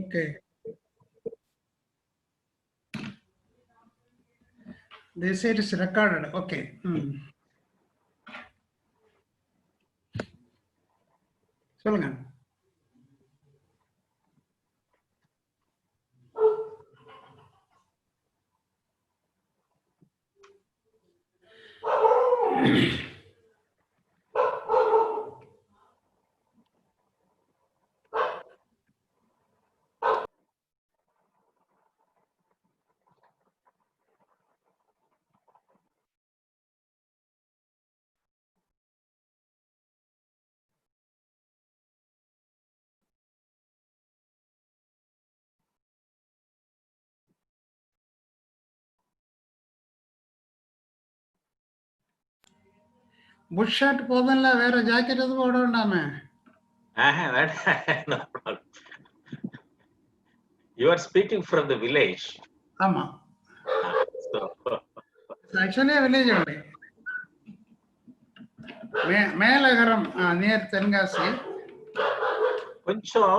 Okay. They say it is recorded. Okay. சொல்லுங்க. Push shirt போதும்ல, வேற ஜாக்கெட் எதுவும் போட வேண்டாமே? No problem. You are speaking from the village. ஆமா. So, Actually, village only. மேலகரம் near Tenkasi. கொஞ்சம்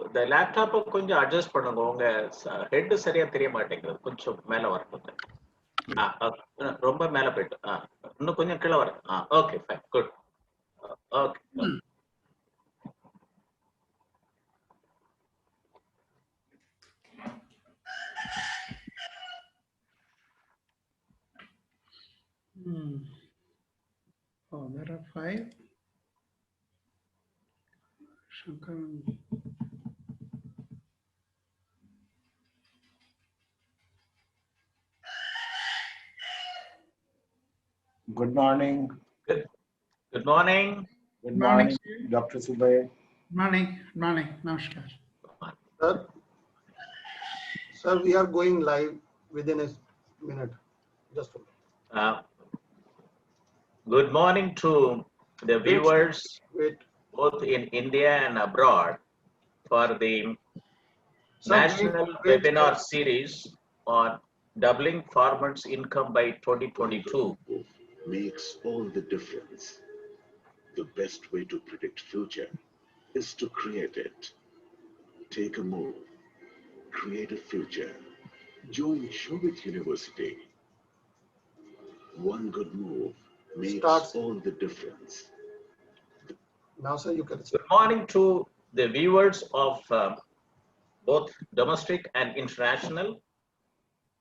இந்த லேப்டாப்பை கொஞ்சம் அட்ஜஸ்ட் பண்ணுங்க. உங்க ஹெட் சரியா தெரிய மாட்டேங்குது. கொஞ்சம் மேல வரட்டும். ரொம்ப மேல போயிட்டு இன்னும் கொஞ்சம் கீழே வர. Okay fine, good. Okay. Oh, there are 5. Good morning. Good morning. Good morning, Dr. Subhay. Good morning. Good morning. Namaskar. Sir, we are going live within a minute. Just a minute. Good morning to the viewers both in India and abroad for the national webinar series on doubling farmers' income by 2022. Makes all the difference. The best way to predict future is to create it. Take a move. Create a future. Join Shobhit University. One good move makes all the difference. Now, sir, you can. Good morning to the viewers of both domestic and international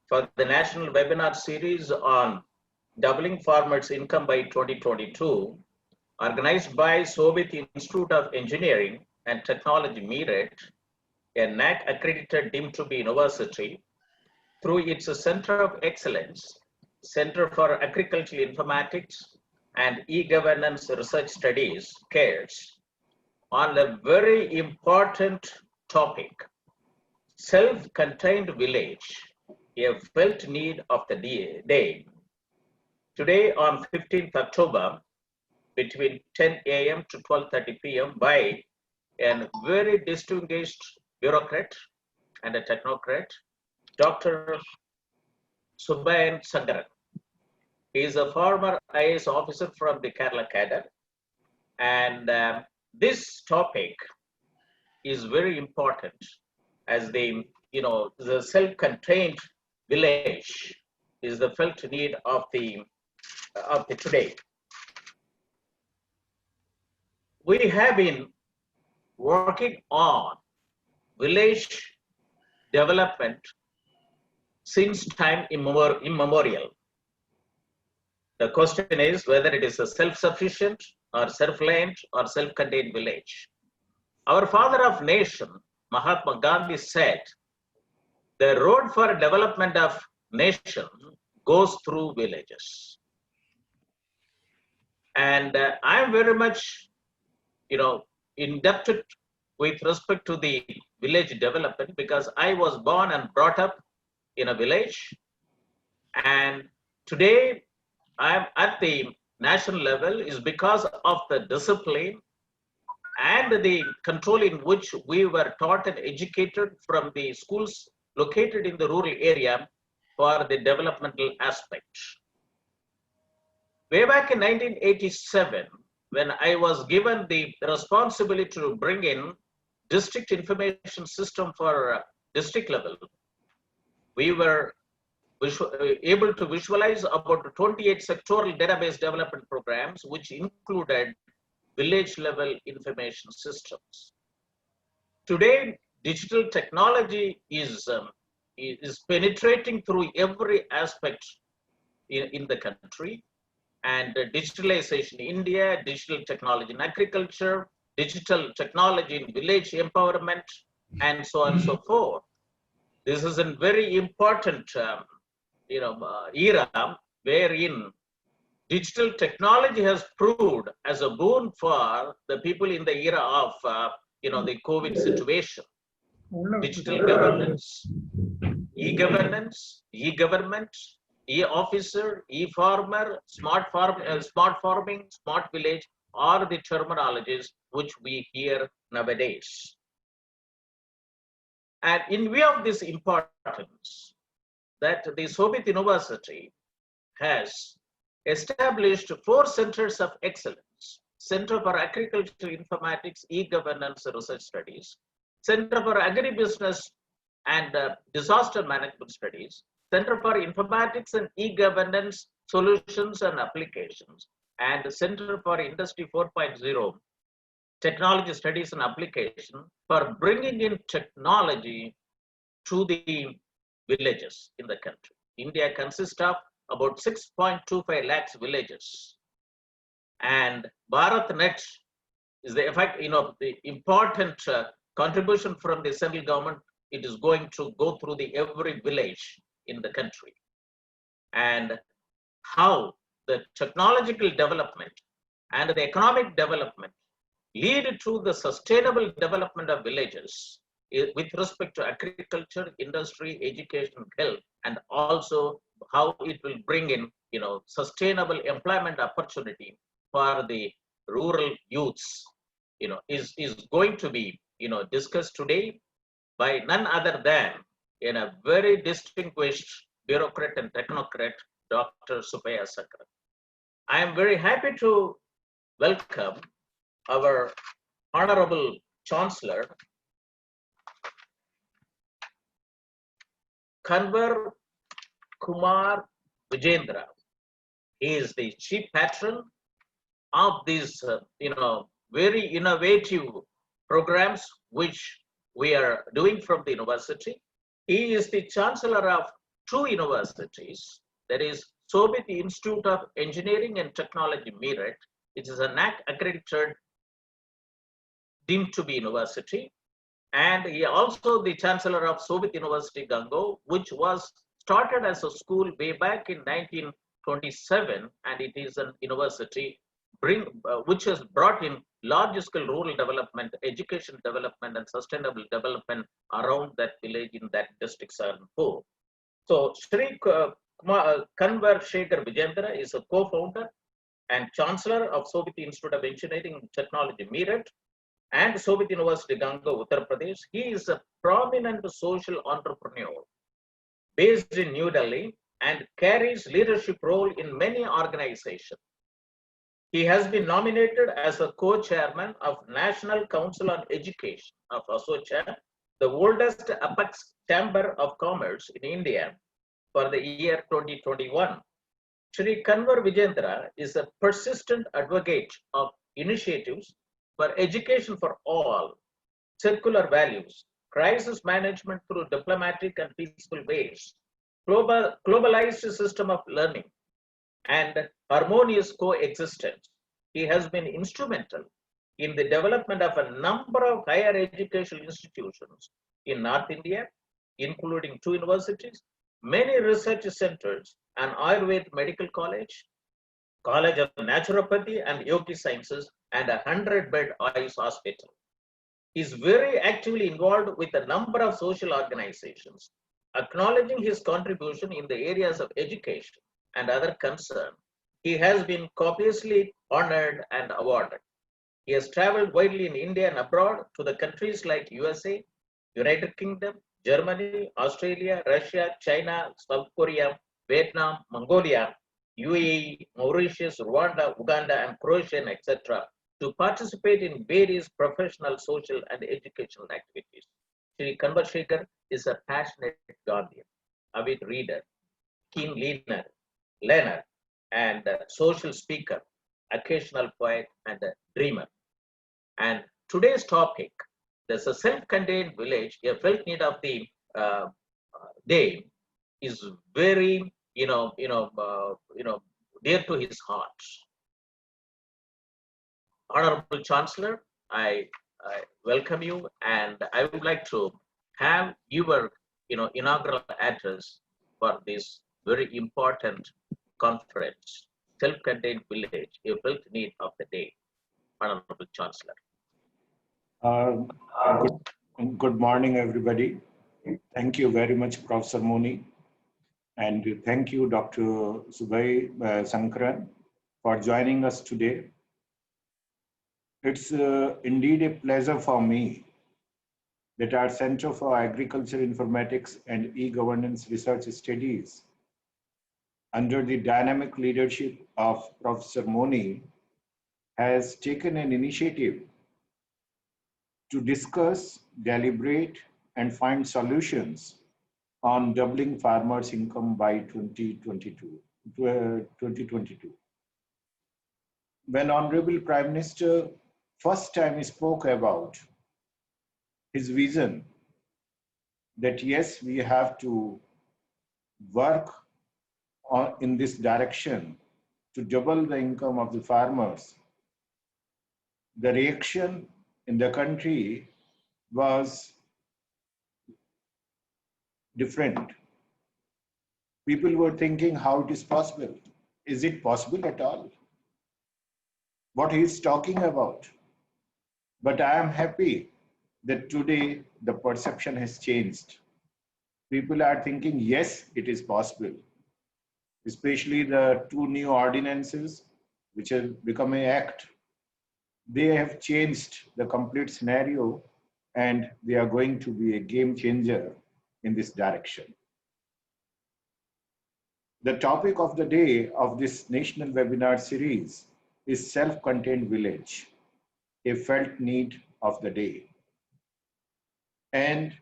for the national webinar series on doubling farmers' income by 2022, organized by Shobhit Institute of Engineering and Technology, Meerut, a NAC accredited deemed to be university, through its Center of Excellence, Center for Agricultural Informatics and E-Governance Research Studies, CAIRS, on a very important topic, self-contained village, a felt need of the day. Today on 15th October, between 10 a.m. to 12:30 p.m. by a very distinguished bureaucrat and a technocrat, Dr. Subhayan Sangaran. He is a former IAS officer from the Kerala cadre, and this topic is very important as the self-contained village is the felt need of the today. We have been working on village development since time immemorial. The question is whether it is a self-sufficient or self-reliant or self-contained village. Our father of nation, Mahatma Gandhi, said, the road for development of nation goes through villages. And I'm very much, indebted with respect to the village development because I was born and brought up in a village. And today I'm at the national level is because of the discipline and the control in which we were taught and educated from the schools located in the rural area for the developmental aspect. Way back in 1987, when I was given the responsibility to bring in district information system for district level, we were able to visualize about 28 sectoral database development programs, which included village level information systems. Today, digital technology is penetrating through every aspect in the country, and digitalization in India, digital technology in agriculture, digital technology in village empowerment, and so on and so forth. This is a very important era wherein digital technology has proved as a boon for the people in the era of the COVID situation. Digital governance, e-governance, e-government, e-officer, e-farmer, smart farming, smart village are the terminologies which we hear nowadays. And in view of this importance, that the Shobhit University has established 4 centers of excellence: Center for Agricultural Informatics, E-Governance Research Studies, Center for Agribusiness and Disaster Management Studies, Center for Informatics and E-Governance Solutions and Applications, and Center for Industry 4.0 Technology Studies and Application, for bringing in technology to the villages in the country. India consists of about 6.25 lakhs villages, and BharatNet is the effect, the important contribution from the central government. It is going to go through the every village in the country, and how the technological development and the economic development lead to the sustainable development of villages with respect to agriculture, industry, education, health, and also how it will bring in, sustainable employment opportunity for the rural youths, is going to be, discussed today by none other than a very distinguished bureaucrat and technocrat, Dr. Subbaiah Sakra. I am very happy to welcome our Honorable Chancellor, Kanwar Kumar Vijendra. He is the chief patron of these, very innovative programs which we are doing from the university. He is the chancellor of 2 universities, that is Shobhit Institute of Engineering and Technology, Meerut. It is a NAC accredited, deemed to be university, and he also the chancellor of Shobhit University, Gango, which was started as a school way back in 1927, and it is an university which has brought in large-scale rural development, education development, and sustainable development around that village in that district, Saharanpur. So, Shri Kanwar Shekhar Vijendra is a co-founder and chancellor of Shobhit Institute of Engineering and Technology, Meerut, and Shobhit University, Gango, Uttar Pradesh. He is a prominent social entrepreneur based in New Delhi and carries leadership role in many organizations. He has been nominated as a co-chairman of National Council on Education of ASOCHA, the oldest apex chamber of commerce in India, for the year 2021. Shri Kanwar Vijendra is a persistent advocate of initiatives for education for all, circular values, crisis management through diplomatic and peaceful ways, globalized system of learning, and harmonious coexistence. He has been instrumental in the development of a number of higher educational institutions in North India, including 2 universities, many research centers, an Ayurveda Medical College, College of Naturopathy and Yogi Sciences, and a 100-bed eyes hospital. He is very actively involved with a number of social organizations. Acknowledging his contribution in the areas of education and other concerns, he has been copiously honored and awarded. He has traveled widely in India and abroad to the countries like USA, United Kingdom, Germany, Australia, Russia, China, South Korea, Vietnam, Mongolia, UAE, Mauritius, Rwanda, Uganda, and Croatia, etc., to participate in various professional, social, and educational activities. Shri Kanvarshekar is a passionate Gandhian, avid reader, keen learner, and a social speaker, occasional poet, and a dreamer. And today's topic, there's a self-contained village, a felt need of the uh, day, is very, dear to his heart. Honorable Chancellor, I welcome you, and I would like to have your, inaugural address for this very important conference, self-contained village, a felt need of the day. Honorable Chancellor. Uh, good morning, everybody. Thank you very much, Professor Moni. And thank you, Dr. Subhay Sankaran, for joining us today. It's indeed a pleasure for me that our Center for Agricultural Informatics and E-Governance Research Studies, under the dynamic leadership of Professor Moni, has taken an initiative to discuss, deliberate, and find solutions on doubling farmers' income by 2022. When Honorable Prime Minister first time spoke about his vision that yes, we have to work in this direction to double the income of the farmers, the reaction in the country was different. People were thinking how it is possible. Is it possible at all? What he is talking about. But I am happy that today the perception has changed. People are thinking, yes, it is possible. Especially the two new ordinances, which have become an act. They have changed the complete scenario, and they are going to be a game changer in this direction. The topic of the day of this national webinar series is self-contained village, a felt need of the day. And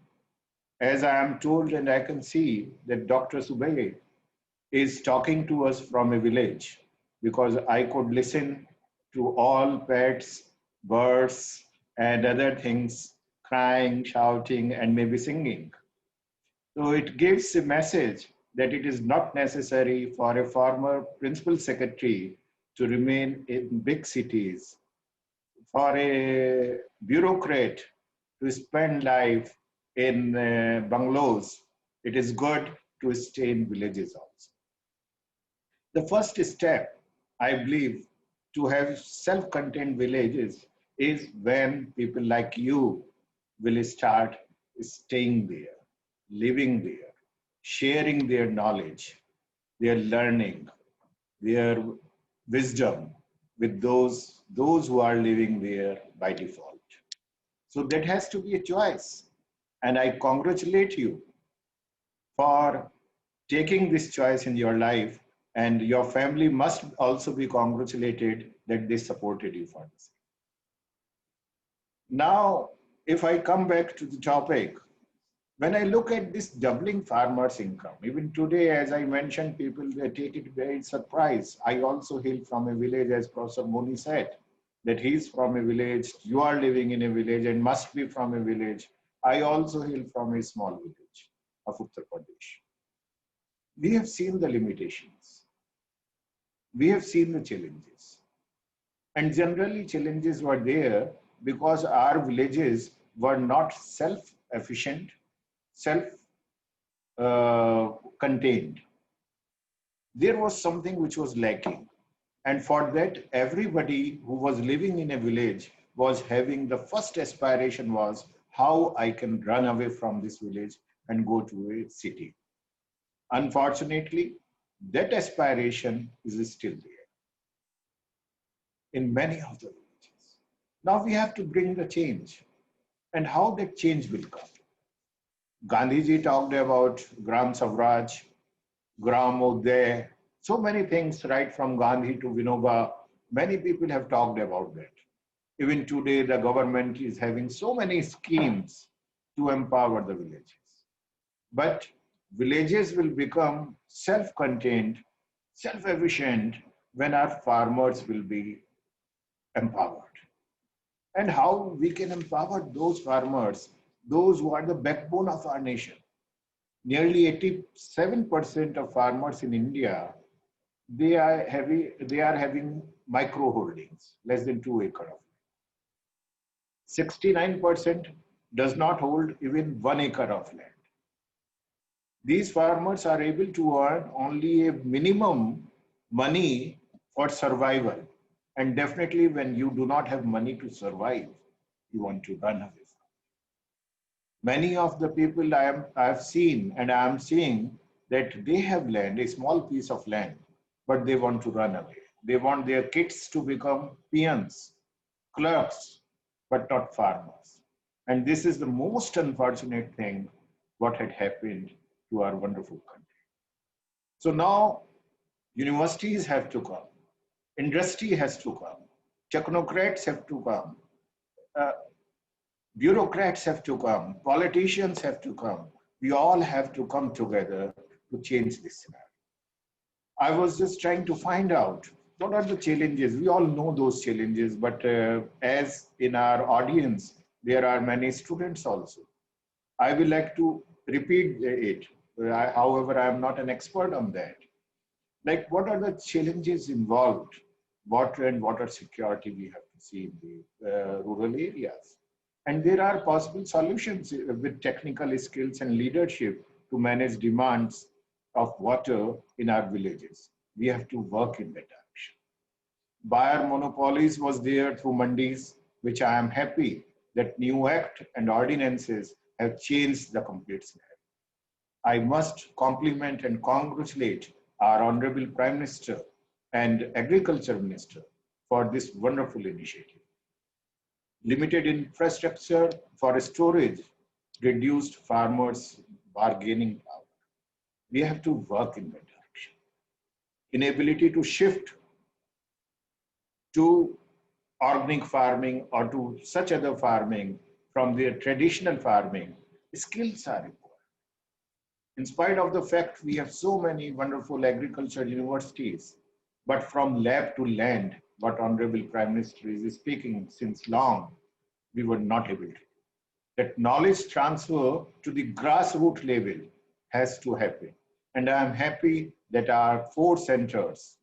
as I am told and I can see that Dr. Subhay is talking to us from a village, because I could listen to all pets, birds, and other things crying, shouting, and maybe singing. So it gives a message that it is not necessary for a former principal secretary to remain in big cities, for a bureaucrat to spend life in bungalows. It is good to stay in villages also. The first step, I believe, to have self-contained villages is when people like you will start staying there, living there, sharing their knowledge, their learning, their wisdom with those who are living there by default. So that has to be a choice. And I congratulate you for taking this choice in your life, and your family must also be congratulated that they supported you for this. Now, if I come back to the topic, when I look at this doubling farmers' income, even today, as I mentioned, people they take it very surprise. I also hail from a village, as Professor Moni said, that he's from a village, you are living in a village and must be from a village. I also hail from a small village of Uttar Pradesh. We have seen the limitations. We have seen the challenges. And generally challenges were there because our villages were not self-efficient, self-contained. There was something which was lacking. And for that, everybody who was living in a village was having the first aspiration was how I can run away from this village and go to a city. Unfortunately, that aspiration is still there in many of the villages. Now we have to bring the change, and how that change will come. Gandhiji talked about Gram Swaraj, Gram Uday, so many things right from Gandhi to Vinoba. Many people have talked about that. Even today, the government is having so many schemes to empower the villages. But villages will become self-contained, self-efficient when our farmers will be empowered. And how we can empower those farmers, those who are the backbone of our nation. Nearly 87% of farmers in India, they are having micro holdings, less than 2 acres of land. 69% does not hold even 1 acre of land. These farmers are able to earn only a minimum money for survival. And definitely when you do not have money to survive, you want to run away. Many of the people I have seen and I am seeing that they have land, a small piece of land, but they want to run away. They want their kids to become peons, clerks, but not farmers. And this is the most unfortunate thing what had happened to our wonderful country. So now universities have to come, industry has to come, technocrats have to come, uh, bureaucrats have to come, politicians have to come. We all have to come together to change this scenario. I was just trying to find out what are the challenges. We all know those challenges, but as in our audience, there are many students also. I will like to repeat it. However, I am not an expert on that. Like, what are the challenges involved? Water and water security we have to see in the rural areas. And there are possible solutions with technical skills and leadership to manage demands of water in our villages. We have to work in that direction. Buyer monopolies was there through mandis, which I am happy that new act and ordinances have changed the complete scenario. I must compliment and congratulate our Honorable Prime Minister and Agriculture Minister for this wonderful initiative. Limited infrastructure for storage reduced farmers' bargaining power. We have to work in that direction. Inability to shift to organic farming or to such other farming from their traditional farming, skills are required. In spite of the fact we have so many wonderful agriculture universities, but from lab to land, what Honorable Prime Minister is speaking since long, we were not able to. That knowledge transfer to the grassroots level has to happen. And I am happy that our 4 centers,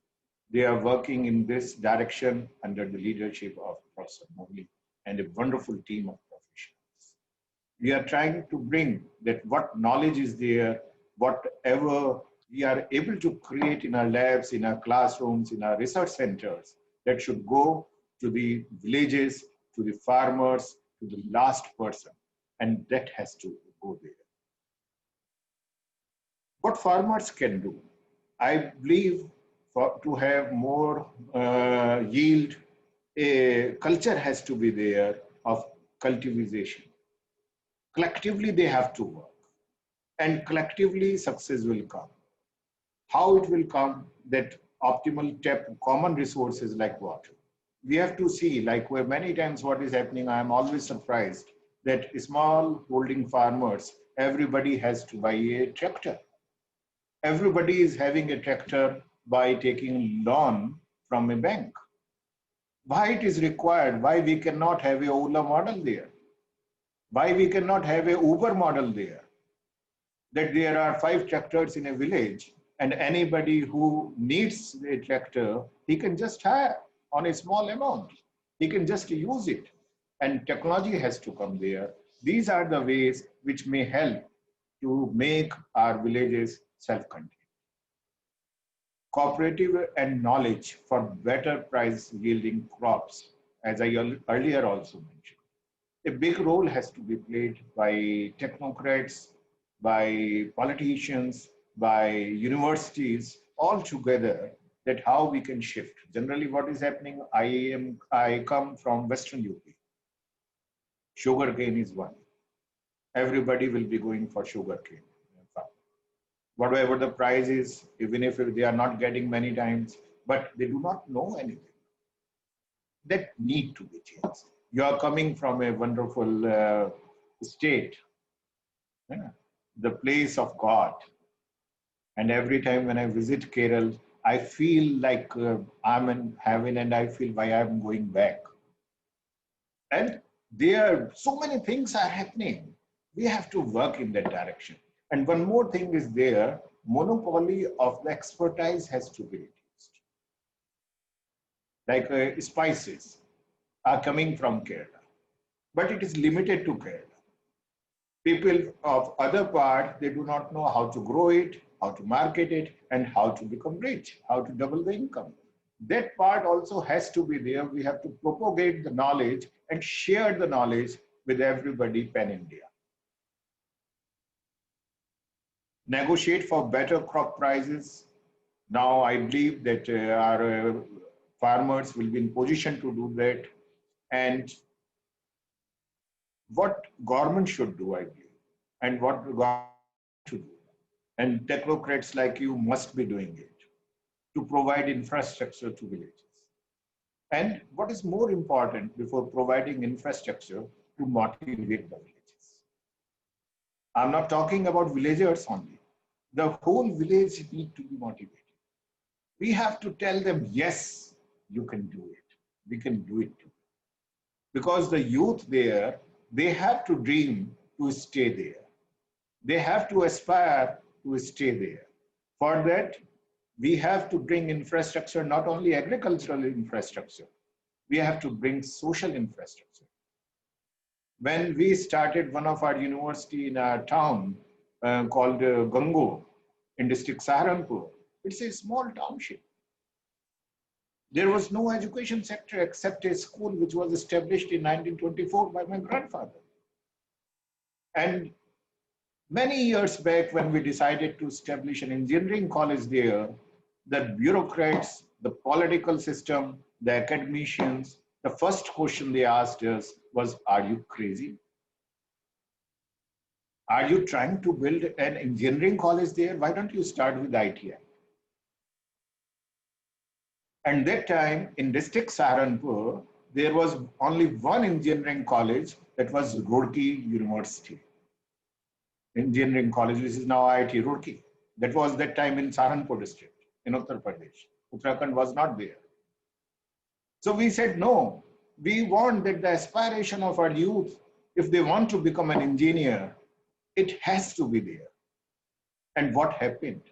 they are working in this direction under the leadership of Professor Mowgli and a wonderful team of professionals. We are trying to bring that what knowledge is there, whatever we are able to create in our labs, in our classrooms, in our research centers, that should go to the villages, to the farmers, to the last person. And that has to go there. What farmers can do? I believe to have more yield, a culture has to be there of cultivation. Collectively, they have to work. And collectively, success will come. How it will come? That optimal tap common resources like water. We have to see, like where many times what is happening, I am always surprised that small holding farmers, everybody has to buy a tractor. Everybody is having a tractor by taking loan from a bank. Why it is required? Why we cannot have a Ola model there? Why we cannot have a Uber model there? That there are 5 tractors in a village and anybody who needs a tractor, he can just hire on a small amount. He can just use it. And technology has to come there. These are the ways which may help to make our villages self-contained. Cooperative and knowledge for better price yielding crops, as I earlier also mentioned. A big role has to be played by technocrats, by politicians, by universities, all together, that how we can shift. Generally what is happening, I come from Western UP. Sugarcane is one. Everybody will be going for sugarcane. Whatever the price is, even if they are not getting many times, but they do not know anything. that need to be changed. You are coming from a wonderful state, the place of God. And every time when I visit Kerala, I feel like I'm in heaven and I feel why I'm going back. And there, so many things are happening. We have to work in that direction. And one more thing is there, monopoly of the expertise has to be reduced. Like spices are coming from Kerala, but it is limited to Kerala. People of other part, they do not know how to grow it, how to market it, and how to become rich, how to double the income. That part also has to be there. We have to propagate the knowledge and share the knowledge with everybody pan-India. Negotiate for better crop prices. Now I believe that our farmers will be in position to do that. And what government should do, I believe, and what the government should do, and technocrats like you must be doing it, to provide infrastructure to villages. And what is more important before providing infrastructure, to motivate the villages. I'm not talking about villagers only. The whole village need to be motivated. We have to tell them, yes, you can do it. We can do it too. Because the youth there, they have to dream to stay there. They have to aspire to stay there. For that, we have to bring infrastructure, not only agricultural infrastructure, we have to bring social infrastructure. When we started one of our university in our town called Gango in district Saharanpur, it's a small township. There was no education sector except a school which was established in 1924 by my grandfather. And many years back, when we decided to establish an engineering college there, the bureaucrats, the political system, the academicians, the first question they asked us was, are you crazy? Are you trying to build an engineering college there? Why don't you start with ITI? And that time in district Saharanpur, there was only one engineering college, that was Roorkee University. Engineering college, which is now IIT Roorkee. That was that time in Saharanpur district, in Uttar Pradesh. Uttarakhand was not there. So we said, no, we want that the aspiration of our youth, if they want to become an engineer, it has to be there. And what happened?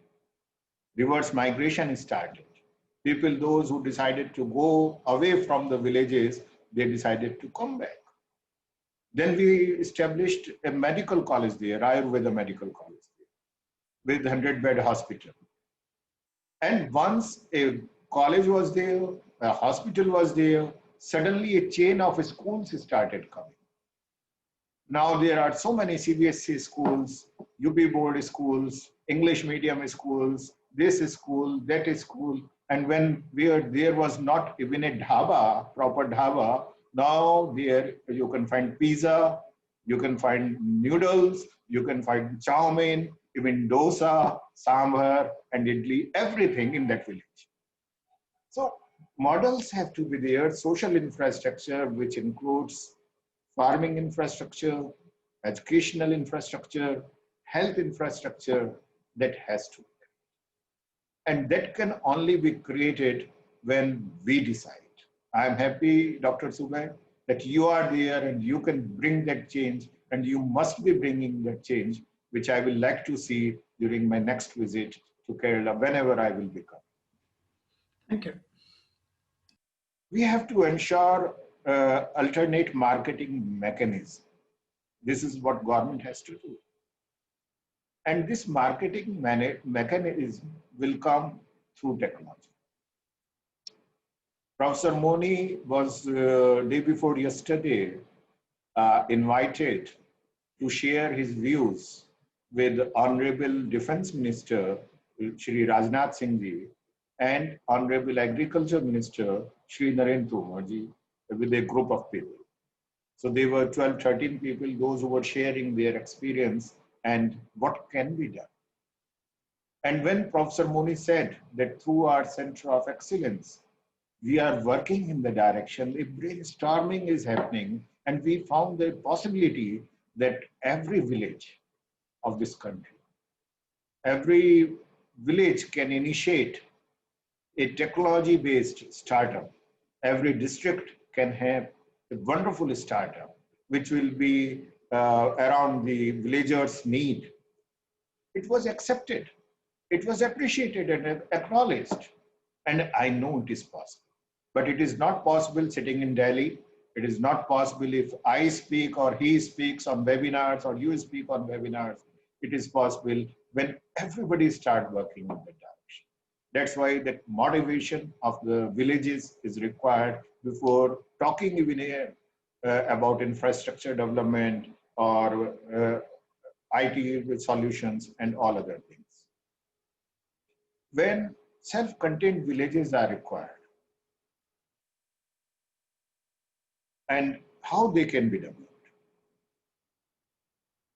Reverse migration started. People, those who decided to go away from the villages, they decided to come back. Then we established a medical college there, Ayurveda Medical College there, with 100-bed hospital. And once a college was there, a hospital was there, suddenly a chain of schools started coming. Now there are so many CBSE schools, UP board schools, English medium schools, this school, that school. And when there was not even a dhaba, proper dhaba, now there you can find pizza, you can find noodles, you can find chow mein, even dosa, sambar, and idli, everything in that village. So models have to be there, social infrastructure, which includes farming infrastructure, educational infrastructure, health infrastructure, that has to be. And that can only be created when we decide. I'm happy, Dr. Subhay, that you are there and you can bring that change, and you must be bringing that change, which I will like to see during my next visit to Kerala, whenever I will become. Thank you. We have to ensure alternate marketing mechanism. This is what government has to do. And this marketing mechanism will come through technology. Professor Moni was day before yesterday invited to share his views with Honorable Defense Minister Shri Rajnath Singh ji and Honorable Agriculture Minister Shri Narendra Tomar ji, with a group of people. So they were 12, 13 people, those who were sharing their experience and what can be done. And when Professor Moni said that through our Center of Excellence, we are working in the direction, the brainstorming is happening, and we found the possibility that every village of this country, every village can initiate a technology-based startup. Every district can have a wonderful startup, which will be around the villagers' need. It was accepted. It was appreciated and acknowledged. And I know it is possible. But it is not possible sitting in Delhi. It is not possible if I speak or he speaks on webinars or you speak on webinars. It is possible when everybody starts working in that direction. That's why that motivation of the villages is required before talking even about infrastructure development or IT solutions and all other things. When self-contained villages are required, and how they can be developed.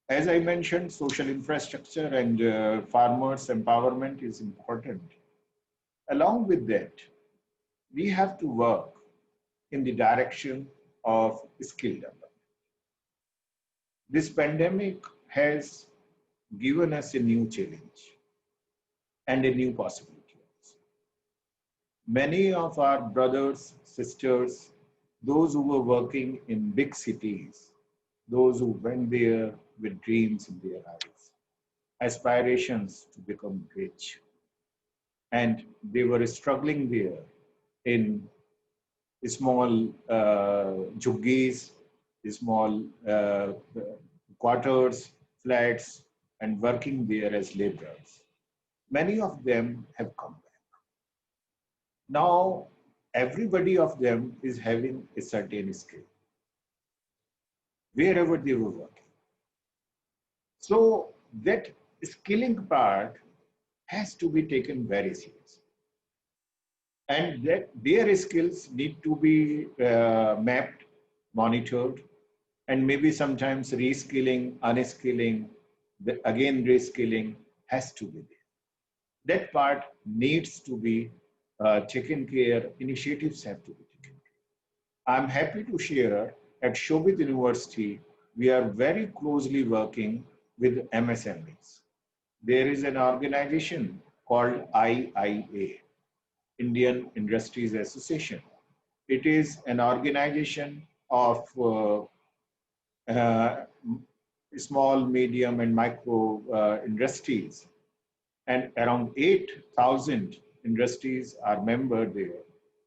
As I mentioned, social infrastructure and farmers' empowerment is important. Along with that, we have to work in the direction of skill development. This pandemic has given us a new challenge and a new possibility. Many of our brothers, sisters, those who were working in big cities, those who went there with dreams in their eyes, aspirations to become rich, and they were struggling there in small juggies, small quarters, flats, and working there as laborers. Many of them have come back. Now, everybody of them is having a certain skill, wherever they were working. So that skilling part has to be taken very seriously. And that their skills need to be mapped, monitored, and maybe sometimes reskilling, unskilling, again reskilling has to be there. That part needs to be taken care, initiatives have to be taken care. I'm happy to share at Shobhit University, we are very closely working with MSMEs. There is an organization called IIA, Indian Industries Association. It is an organization of small, medium, and micro industries. And around 8,000 industries are membered there.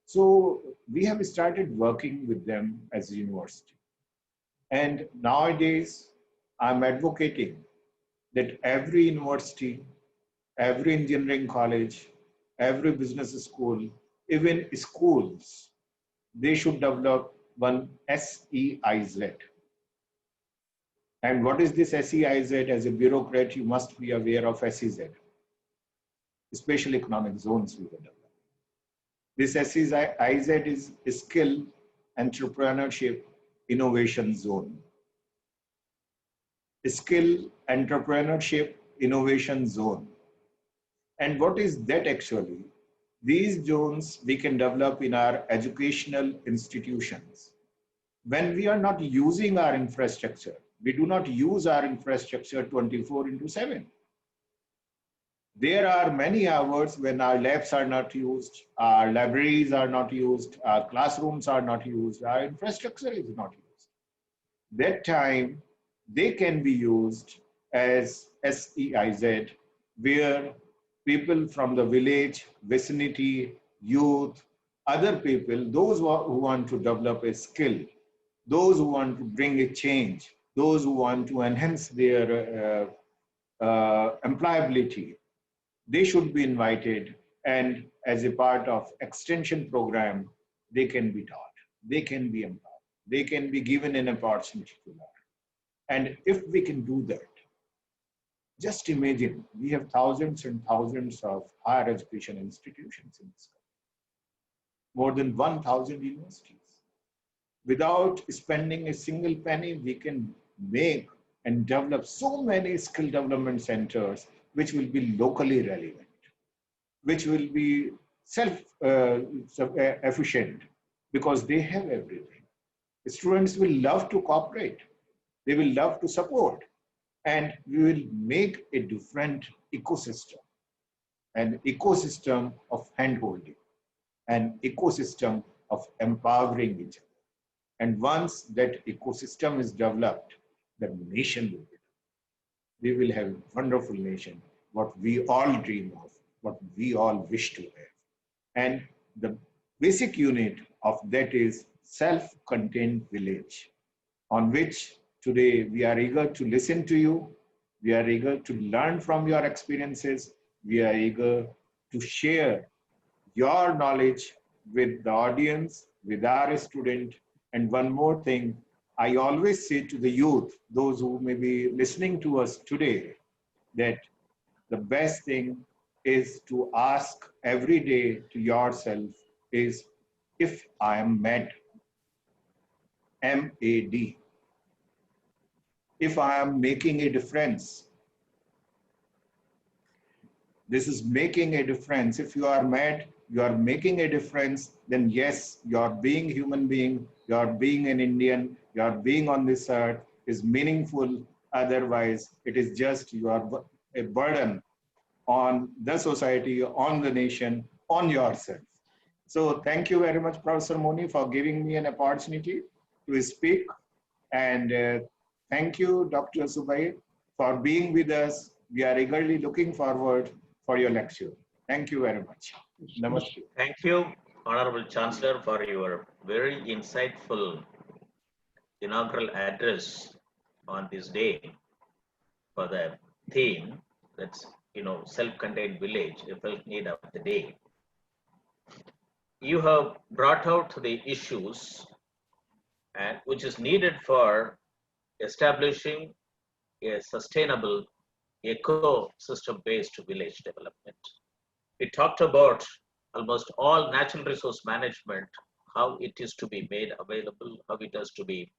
So we have started working with them as a university. And nowadays, I'm advocating that every university, every engineering college, every business school, even schools, they should develop one SEIZ. And what is this SEIZ? As a bureaucrat, you must be aware of SEZ, Special Economic Zones we were developing. This SEIZ is Skill, Entrepreneurship, Innovation Zone. Skill, Entrepreneurship, Innovation Zone. And what is that actually? These zones we can develop in our educational institutions. When we are not using our infrastructure, we do not use our infrastructure 24/7. There are many hours when our labs are not used, our libraries are not used, our classrooms are not used, our infrastructure is not used. That time, they can be used as SEIZ, where people from the village, vicinity, youth, other people, those who want to develop a skill, those who want to bring a change, those who want to enhance their employability, they should be invited, and as a part of extension program, they can be taught, they can be empowered, they can be given an opportunity to learn. And if we can do that, just imagine, we have thousands and thousands of higher education institutions in this country, more than 1,000 universities. Without spending a single penny, we can make and develop so many skill development centers which will be locally relevant, which will be self-efficient because they have everything. Students will love to cooperate. They will love to support. And we will make a different ecosystem, an ecosystem of handholding, an ecosystem of empowering each other. And once that ecosystem is developed, the nation will be. We will have a wonderful nation, what we all dream of, what we all wish to have. And the basic unit of that is self-contained village, on which today we are eager to listen to you. We are eager to learn from your experiences. We are eager to share your knowledge with the audience, with our student. And one more thing, I always say to the youth, those who may be listening to us today, that the best thing is to ask every day to yourself is, if I am mad, M-A-D, if I am making a difference. This is making a difference. If you are mad, you are making a difference, then yes, your being human being, your being an Indian, your being on this earth is meaningful. Otherwise, it is just you are a burden on the society, on the nation, on yourself. So thank you very much, Professor Moni, for giving me an opportunity to speak. And thank you, Dr. Subai, for being with us. We are eagerly looking forward for your lecture. Thank you very much. Namaste. Thank you, Honorable Chancellor, for your very insightful inaugural address on this day for the theme that's, self-contained village, a felt need of the day. You have brought out the issues and which is needed for establishing a sustainable ecosystem-based village development. We talked about almost all natural resource management, how it is to be made available, how it has to be,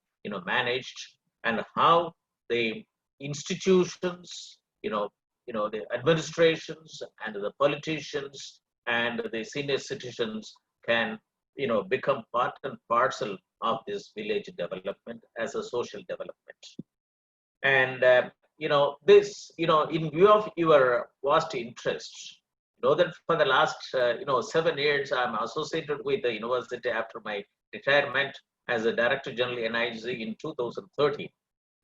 managed, and how the institutions, the administrations and the politicians and the senior citizens can, become part and parcel of this village development as a social development. And this, in view of your vast interest, know that for the last 7 years I'm associated with the university after my retirement as a Director General NIC in 2013.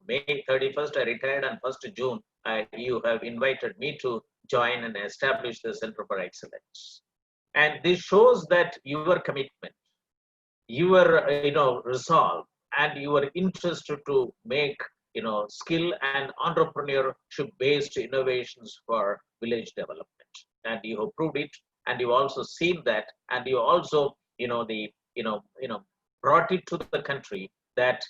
May 31st I retired, and 1st June you have invited me to join and establish the Center for Excellence. And this shows that your commitment, your resolve, and your interest to make skill and entrepreneurship based innovations for village development. And you have proved it, and you also seen that, and you also brought it to the country that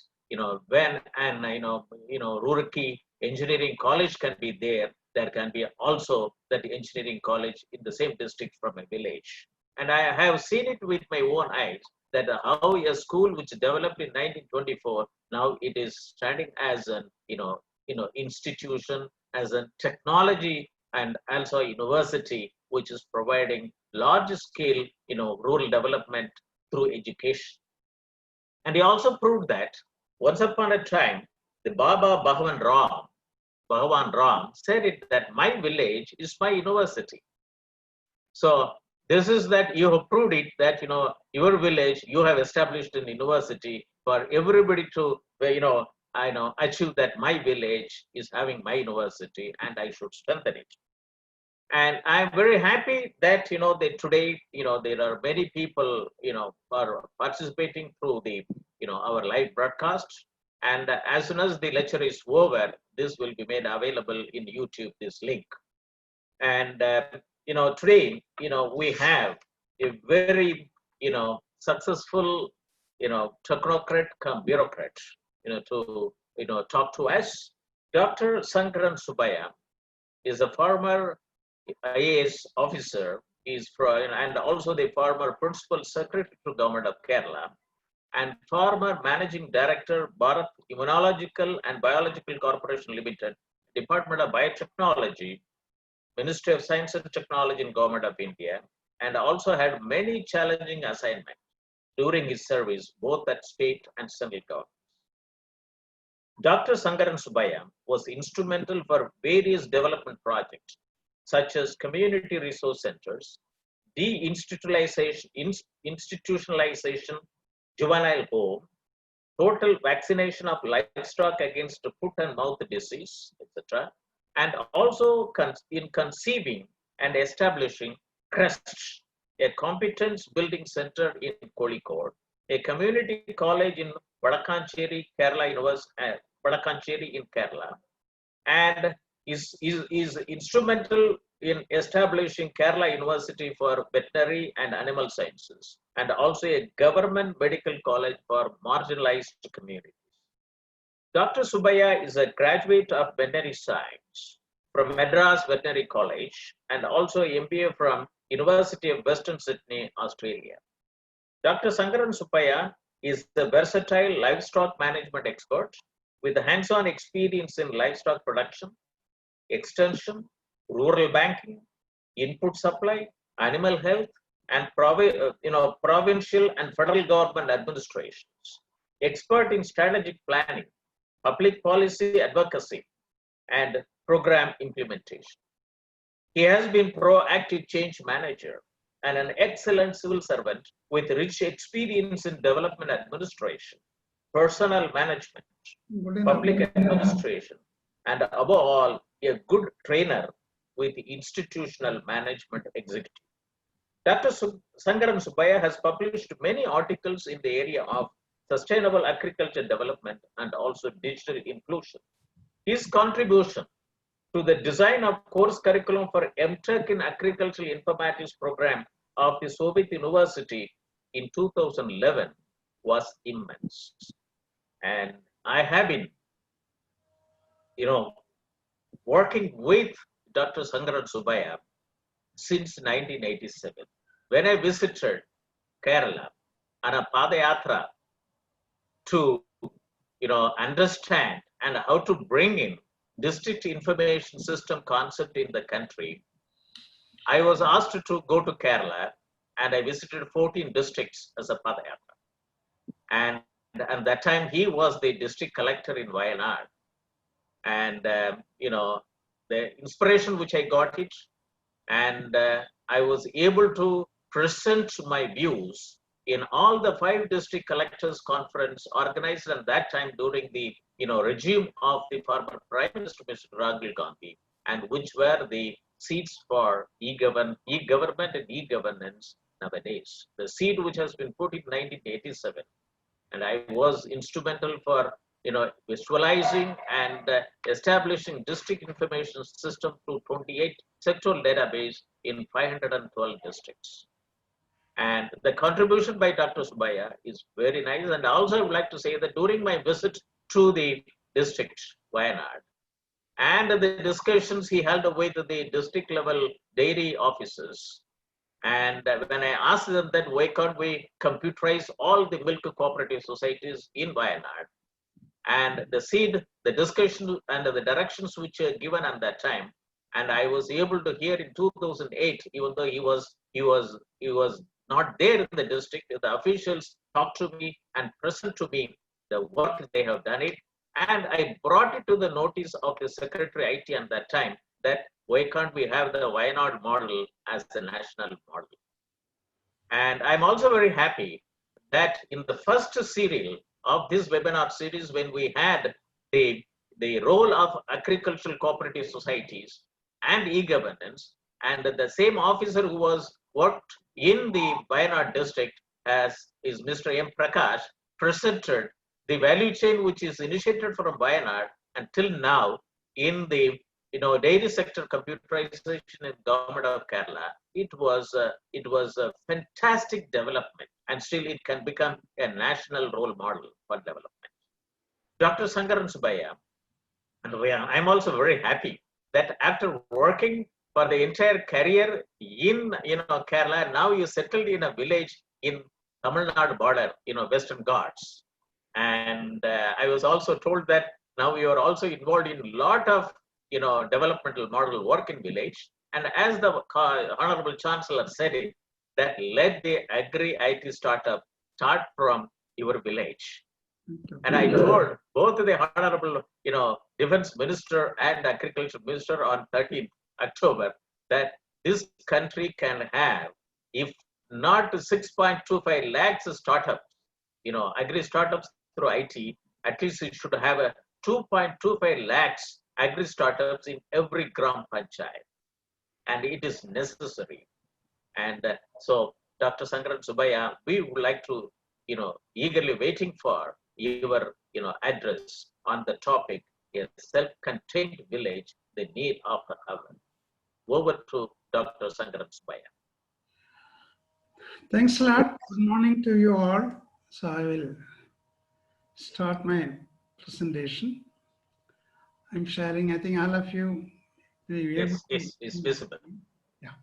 when an Roorkee Engineering College can be there, there can be also that engineering college in the same district from a village. And I have seen it with my own eyes that how a school which developed in 1924, now it is standing as an institution, as a technology, and also a university which is providing large scale rural development through education. And he also proved that once upon a time the Baba Bhagavan Ram said it that my village is my university. So this is that you have proved it that your village you have established an university for everybody to achieve that my village is having my university and I should strengthen it. And I'm very happy that that today there are many people are participating through the our live broadcast. And as soon as the lecture is over, this will be made available in YouTube, this link. And today we have a very successful technocrat come bureaucrat to talk to us. Dr. Sankaran Subaya is a former IAS officer, and also the former principal secretary to government of Kerala, and former managing director, Bharat Immunological and Biological Corporation Limited, Department of Biotechnology, Ministry of Science and Technology in Government of India, and also had many challenging assignments during his service, both at state and central government. Dr. Sangaran Subaya was instrumental for various development projects, such as community resource centers, institutionalization, juvenile home, total vaccination of livestock against foot and mouth disease, etc., and also in conceiving and establishing CREST, a competence building center in Kozhikode, a community college in Vadakancheri, Vadakancheri in Kerala, and is instrumental in establishing Kerala University for Veterinary and Animal Sciences, and also a government medical college for marginalized communities. Dr. Subaya is a graduate of veterinary science from Madras Veterinary College and also MBA from University of Western Sydney, Australia. Dr. Sangaran Subaya is a versatile livestock management expert with hands-on experience in livestock production, extension, rural banking, input supply, animal health, and provincial and federal government administrations. Expert in strategic planning, public policy advocacy, and program implementation. He has been proactive change manager and an excellent civil servant with rich experience in development administration, personnel management, public administration, and above all, a good trainer with institutional management executive. Dr. Sangaran Subaya has published many articles in the area of sustainable agriculture development and also digital inclusion. His contribution to the design of course curriculum for MTech in Agricultural Informatics program of the Shobhit University in 2011 was immense. And I have been, working with Dr. Sangaran Subaya since 1987. When I visited Kerala on a Padayatra to, understand and how to bring in district information system concept in the country, I was asked to go to Kerala and I visited 14 districts as a Padayatra. And at that time, he was the district collector in Wayanad. And, the inspiration which I got it, and I was able to present my views in all the 5 district collectors conference organized at that time during the regime of the former Prime Minister Mr. Rahul Gandhi, and which were the seeds for e-government and e-governance nowadays. The seed which has been put in 1987, and I was instrumental for visualizing and establishing district information system through 28 sectoral database in 512 districts. And the contribution by Dr. Subaya is very nice. And also I would like to say that during my visit to the district, Wayanad, and the discussions he held with the district level dairy officers, and when I asked them that why can't we computerize all the milk cooperative societies in Wayanad, and the discussion and the directions which are given at that time, and I was able to hear in 2008, even though he was not there in the district, the officials talked to me and present to me the work they have done it, and I brought it to the notice of the Secretary IT at that time that why can't we have the Wayanad model as the national model. And I'm also very happy that in the first serial of this webinar series, when we had the role of agricultural cooperative societies and e-governance, and the same officer who was worked in the Wayanad district is Mr. M. Prakash, presented the value chain which is initiated from Wayanad until now in the dairy sector computerization in government of Kerala. It was a fantastic development, and still it can become a national role model for development. Dr. Sangaran Subaya, and I'm also very happy that after working for the entire career in Kerala, now you settled in a village in Tamil Nadu border, Western Ghats, and I was also told that now you are also involved in a lot of developmental model work in village. And as the Honorable Chancellor said it, that let the agri-IT startup start from your village. And I told both the Honorable, Defense Minister and Agriculture Minister on 13th October that this country can have, if not 6.25 lakhs startups, agri startups through IT, at least it should have a 2.25 lakhs agri startups in every Gram Panchayat. And it is necessary. And so, Dr. Sankaran Subaya, we would like to, eagerly waiting for your, address on the topic, a self-contained village, the need of the hour. Over to Dr. Sankaran Subaya. Thanks a lot. Good morning to you all. So I will start my presentation. I'm sharing, I think all of you will be able Yes, it's visible. Yeah.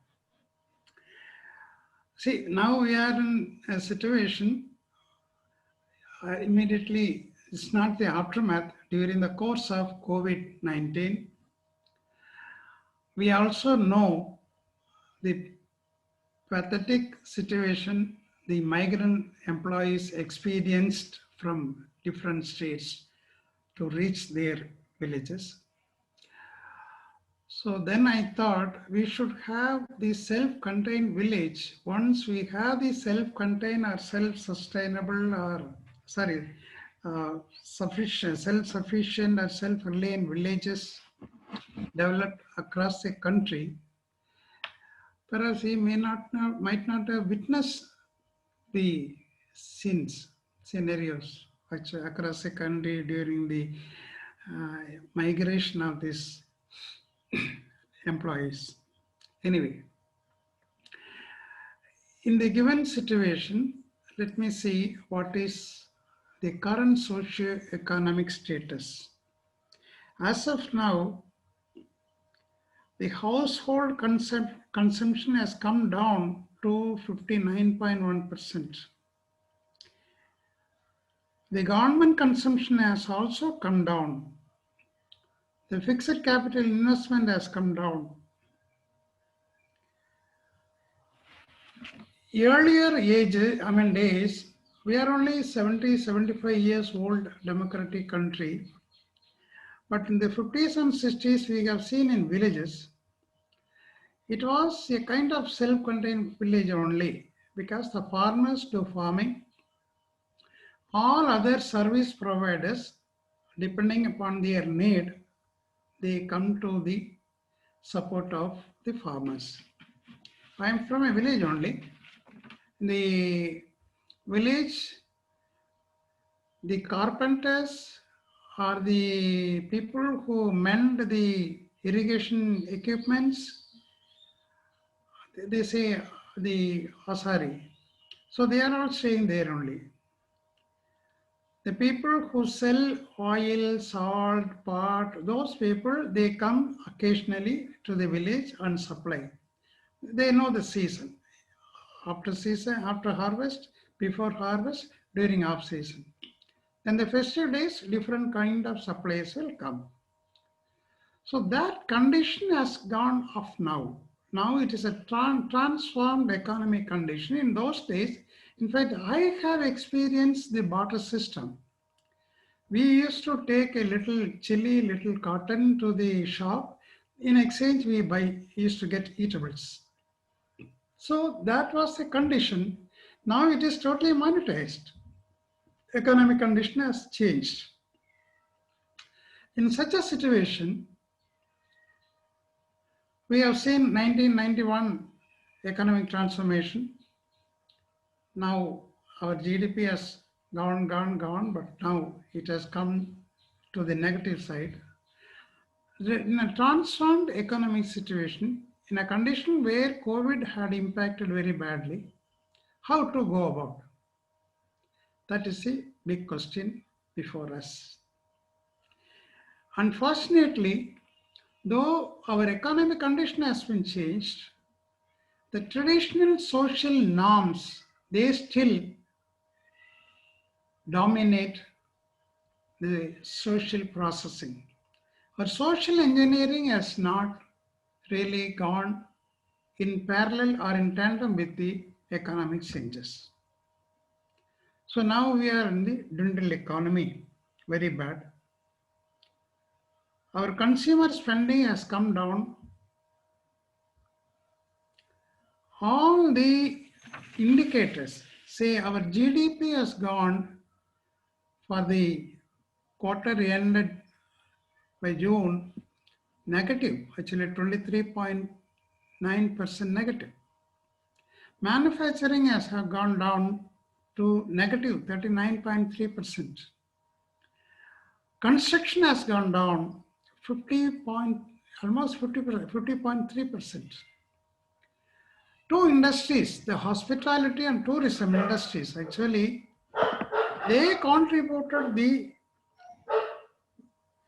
See, now we are in a situation, immediately, it's not the aftermath, during the course of COVID-19. We also know the pathetic situation the migrant employees experienced from different states to reach their villages. So then I thought we should have the self-contained village. Once we have the self-contained or self-sustainable or, sufficient, self-sufficient or self-reliant villages developed across the country, perhaps we might not have witnessed the scenarios across the country during the migration of these employees. Anyway, in the given situation, let me see what is the current socio-economic status. As of now, the household consumption has come down to 59.1%. The government consumption has also come down. The fixed capital investment has come down. Earlier days, we are only 70, 75 years old democratic country. But in the 50s and 60s, we have seen in villages, it was a kind of self-contained village only because the farmers do farming. All other service providers, depending upon their need, they come to the support of the farmers. I am from a village only. In the village, the carpenters are the people who mend the irrigation equipments. They say the asari. So they are all staying there only. The people who sell oil, salt, pot, those people, they come occasionally to the village and supply. They know the season. After season, after harvest, before harvest, during off season. Then the festive days, different kind of supplies will come. So that condition has gone off now. Now it is a transformed economic condition. In those days, in fact, I have experienced the barter system. We used to take a little chili, little cotton to the shop. In exchange, we used to get eatables. So that was the condition. Now it is totally monetized. Economic condition has changed. In such a situation, we have seen 1991 economic transformation. Now our GDP has gone, but now it has come to the negative side. In a transformed economic situation, in a condition where COVID had impacted very badly, how to go about? That is the big question before us. Unfortunately, though our economic condition has been changed, the traditional social norms, they still dominate the social processing. Our social engineering has not really gone in parallel or in tandem with the economic changes. So now we are in the dwindle economy, very bad. Our consumer spending has come down. All the indicators say our GDP has gone for the quarter ended by June negative, actually 23.9% negative. Manufacturing has gone down to negative 39.3%. Construction has gone down almost 50.3%. Two industries, the hospitality and tourism industries, actually, they contributed the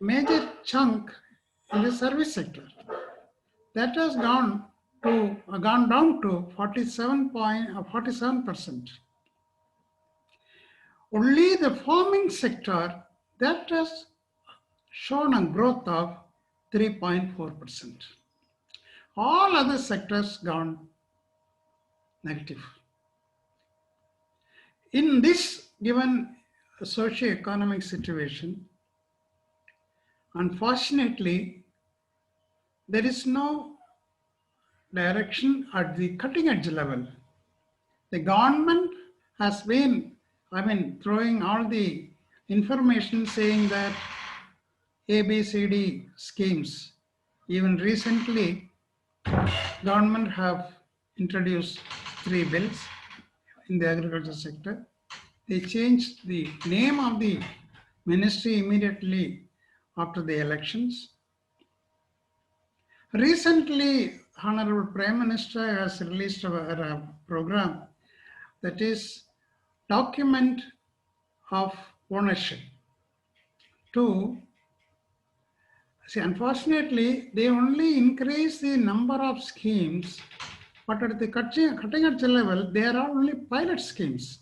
major chunk in the service sector. That has gone down to 47%. Only the farming sector that has shown a growth of 3.4%. All other sectors gone negative. In this given socio-economic situation, unfortunately, there is no direction at the cutting edge level. The government has been, throwing all the information saying that ABCD schemes. Even recently, government have introduced 3 bills in the agriculture sector. They changed the name of the ministry immediately after the elections. Recently, Honorable Prime Minister has released a program that is document of ownership. Unfortunately, they only increase the number of schemes, but at the cutting edge level, they are only pilot schemes.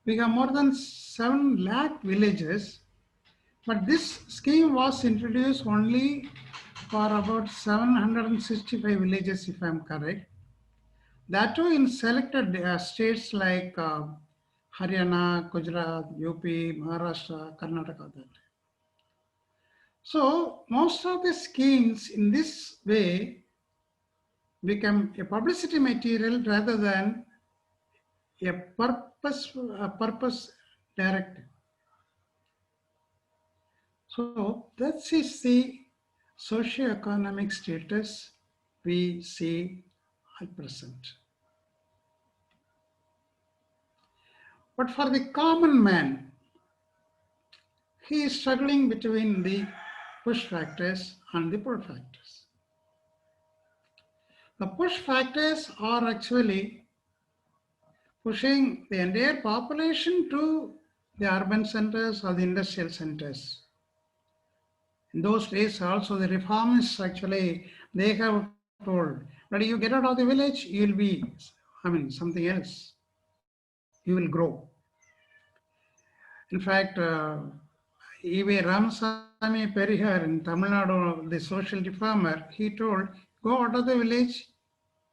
We have more than 7 lakh villages, but this scheme was introduced only for about 765 villages, if I'm correct. That too in selected states like Haryana, Gujarat, UP, Maharashtra, Karnataka. So most of the schemes in this way become a publicity material rather than a purpose directed. So that is the socio-economic status we see at present. But for the common man, he is struggling between the push factors and the pull factors. The push factors are actually pushing the entire population to the urban centers or the industrial centers. In those days also the reformists actually, they have told, but you get out of the village, you will be, something else. You will grow. In fact, E.V. Ramasamy Perihar in Tamil Nadu, the social reformer, he told, go out of the village,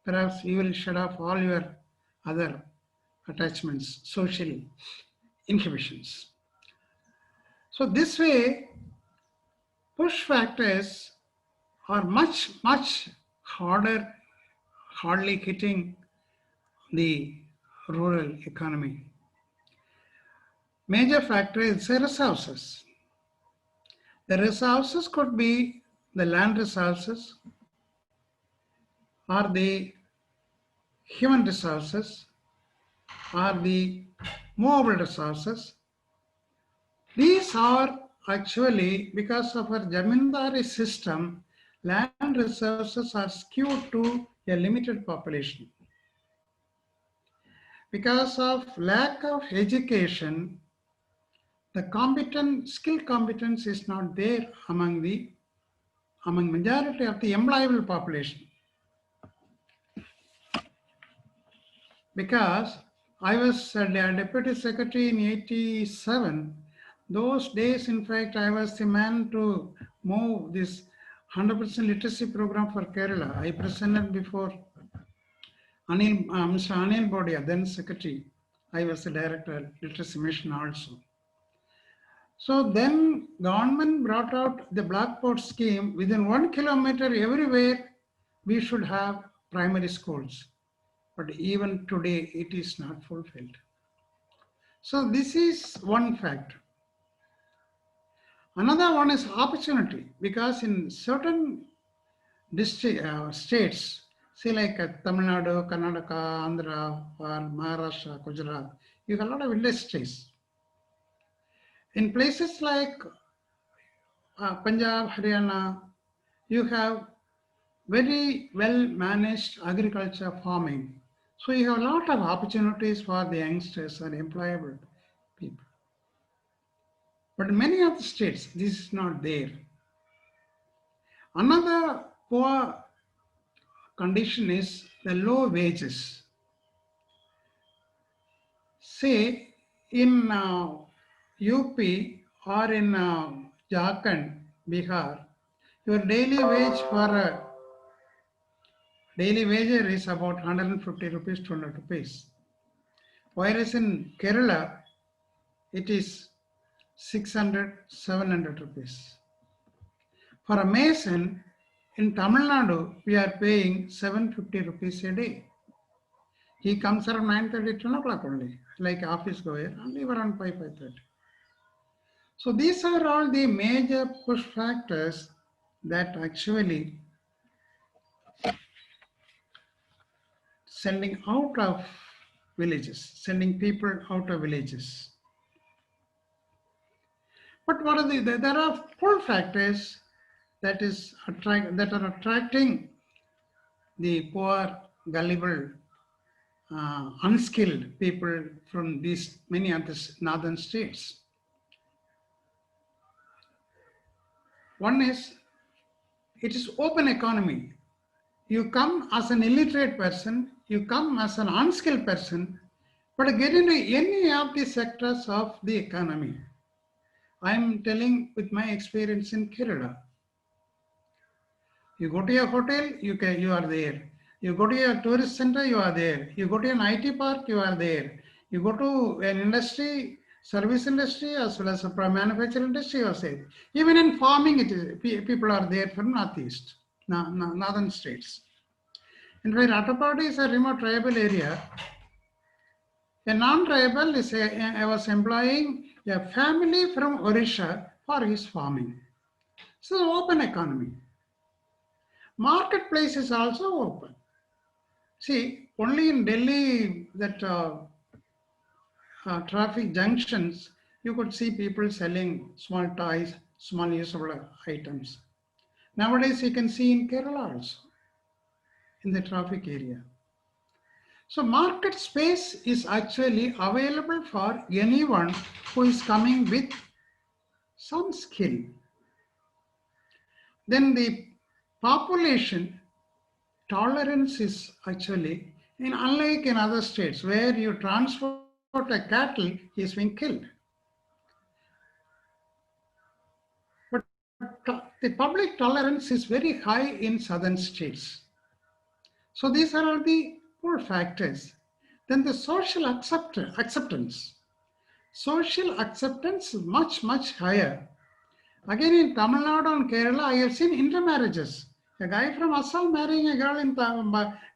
perhaps you will shut off all your other attachments, social inhibitions. So this way, push factors are much hardly hitting the rural economy. Major factor is the resources. The resources could be the land resources or the human resources or the movable resources. These are actually, because of our zamindari system, land resources are skewed to a limited population. Because of lack of education, the skill competence is not there among majority of the employable population. Because I was a deputy secretary in 87, those days, in fact, I was the man to move this 100% literacy program for Kerala. I presented before Mr. Anil Bodia, then secretary. I was the director, literacy mission also. So then government brought out the blackboard scheme. Within 1 kilometer everywhere, we should have primary schools. But even today, it is not fulfilled. So this is one factor. Another one is opportunity, because in certain states, say like Tamil Nadu, Karnataka, Andhra, or Maharashtra, Gujarat, you have a lot of industries. In places like Punjab, Haryana, you have very well managed agriculture farming. So you have a lot of opportunities for the youngsters and employable people. But in many of the states, this is not there. Another poor condition is the low wages. Say in UP or in Jharkhand, Bihar, your daily wage is about 150 rupees, 200 rupees. Whereas in Kerala, it is 600, 700 rupees. For a mason, in Tamil Nadu, we are paying 750 rupees a day. He comes around 9:30, 10 o'clock only, like office goer, and leave around 5, 5:30. So these are all the major push factors that actually sending out of villages, sending people out of villages. But what are there are pull factors that are attracting the poor, gullible, unskilled people from these many other northern states. One is, it is open economy. You come as an illiterate person, you come as an unskilled person, but get into any of the sectors of the economy. I'm telling with my experience in Kerala. You go to a hotel, you are there. You go to a tourist center, you are there. You go to an IT park, you are there. You go to an industry, service industry, as well as a manufacturing industry, you are there. Even in farming, people are there from northeast, northern states. In fact, Attapadi is a remote tribal area. A non-tribal I was employing a family from Odisha for his farming. So open economy. Marketplace is also open. See, only in Delhi that traffic junctions, you could see people selling small toys, small usable items. Nowadays, you can see in Kerala also, in the traffic area. So market space is actually available for anyone who is coming with some skill. Then the population tolerance is actually, unlike in other states where you transport a cattle, he is being killed. But the public tolerance is very high in southern states. So these are all the pull factors. Then the social acceptance. Social acceptance is much, much higher. Again, in Tamil Nadu and Kerala, I have seen intermarriages. A guy from Assam marrying a girl in Tamil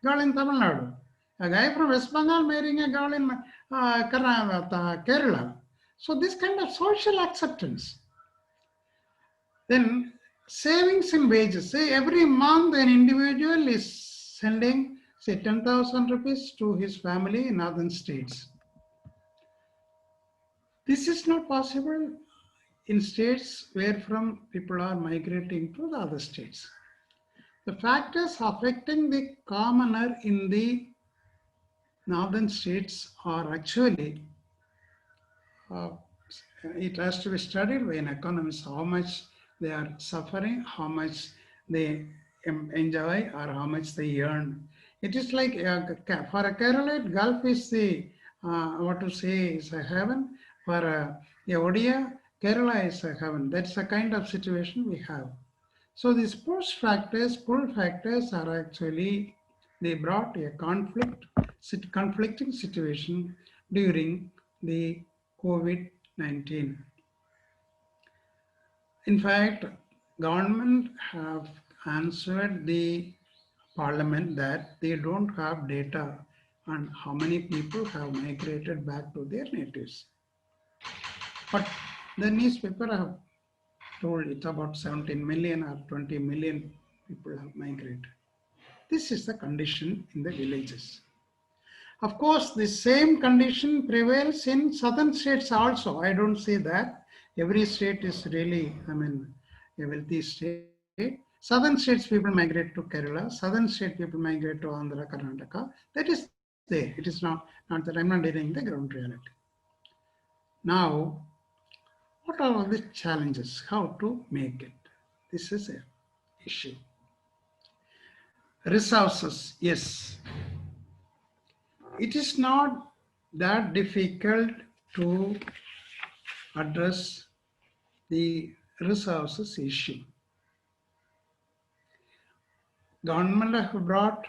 Nadu. A guy from West Bengal marrying a girl in Kerala. So this kind of social acceptance. Then savings in wages. Say every month an individual is sending, say 10,000 rupees to his family in northern states. This is not possible in states where from people are migrating to the other states. The factors affecting the commoner in the northern states are actually, it has to be studied by an economist, how much they are suffering, how much they enjoy, or how much they earn. It is like, for a Kerala, Gulf is the, is a heaven. For a Odia, Kerala is a heaven. That's the kind of situation we have. So these pull factors are actually they brought a conflicting situation during the COVID-19. In fact, government have answered the parliament that they don't have data on how many people have migrated back to their natives. But the newspaper have told it's about 17 million or 20 million people have migrated. This is the condition in the villages. Of course, the same condition prevails in southern states also. I don't say that every state is really, a wealthy state. Southern states people migrate to Kerala, southern state people migrate to Andhra, Karnataka. That is there. It is not that I'm not denying the ground reality. Now, what are all the challenges? How to make it? This is an issue. Resources, yes. It is not that difficult to address the resources issue. Government have brought,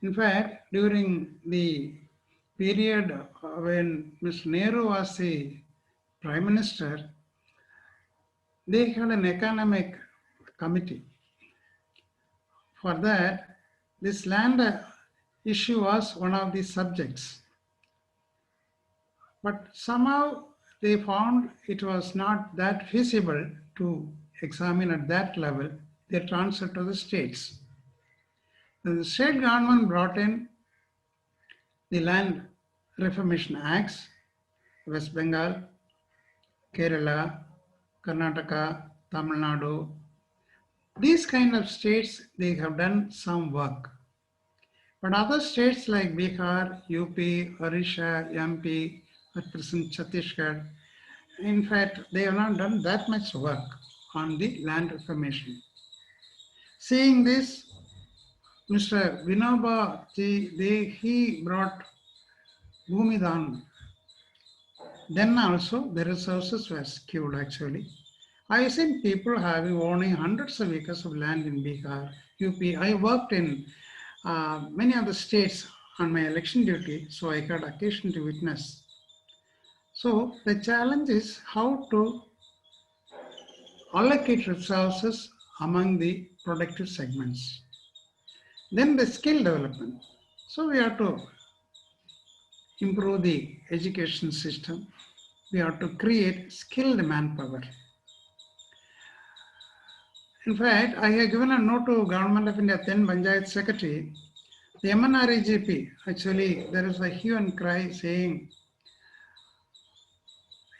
in fact, during the period when Mr. Nehru was the Prime Minister, they had an economic committee. For that, this land issue was one of the subjects. But somehow they found it was not that feasible to examine at that level. They transferred to the states. Then the state government brought in the Land Reformation Acts, West Bengal, Kerala, Karnataka, Tamil Nadu. These kind of states, they have done some work. But other states like Bihar, UP, Odisha, MP, at present Chhattisgarh, in fact, they have not done that much work on the land reformation. Seeing this, Mr. Vinoba, he brought Bhumidan. Then also the resources were skewed actually. I have seen people owning hundreds of acres of land in Bihar, UP. I worked in many other states on my election duty, so I had occasion to witness. So the challenge is how to allocate resources among the productive segments. Then the skill development. So we have to improve the education system. We have to create skilled manpower. In fact, I have given a note to Government of India, then Panchayat Secretary. The MNREGP, actually, there is a hue and cry saying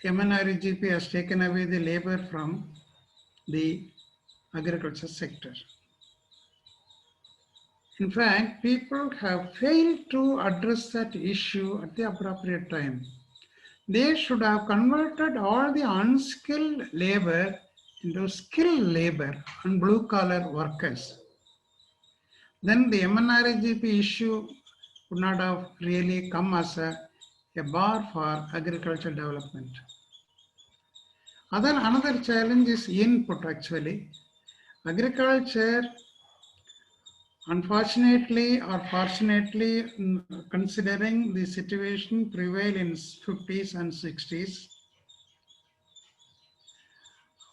MNREGP has taken away the labor from the agriculture sector. In fact, people have failed to address that issue at the appropriate time. They should have converted all the unskilled labor into skilled labor and blue collar workers. Then the MNREGP issue would not have really come as a bar for agricultural development. Another challenge is input actually. Agriculture, unfortunately or fortunately, considering the situation prevailed in 50s and 60s,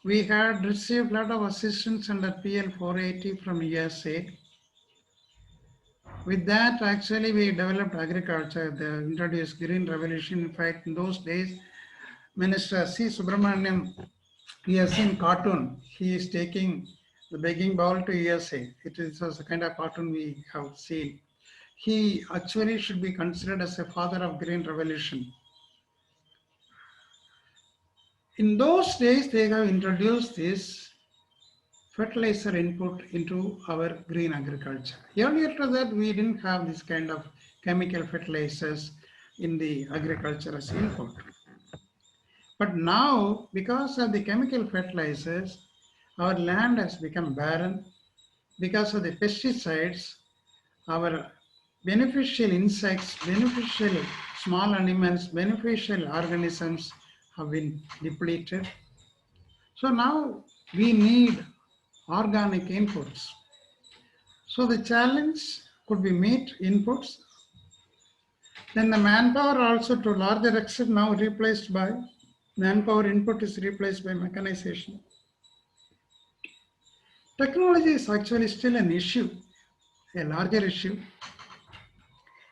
we had received a lot of assistance under PL 480 from USA. With that, actually, we developed agriculture, introduced green revolution. In fact, in those days, Minister C. Subramaniam, he has seen cartoon. He is taking the begging bowl to USA. Was the kind of cartoon we have seen. He actually should be considered as a father of green revolution. In those days, they have introduced this fertilizer input into our green agriculture. Earlier to that, we didn't have this kind of chemical fertilizers in the agriculture as input. But now, because of the chemical fertilizers, our land has become barren. Because of the pesticides, our beneficial insects, beneficial small animals, beneficial organisms have been depleted. So now we need organic inputs. So the challenge could be meet inputs. Then the manpower also to larger extent now replaced by manpower input is replaced by mechanization. Technology is actually still an issue, a larger issue.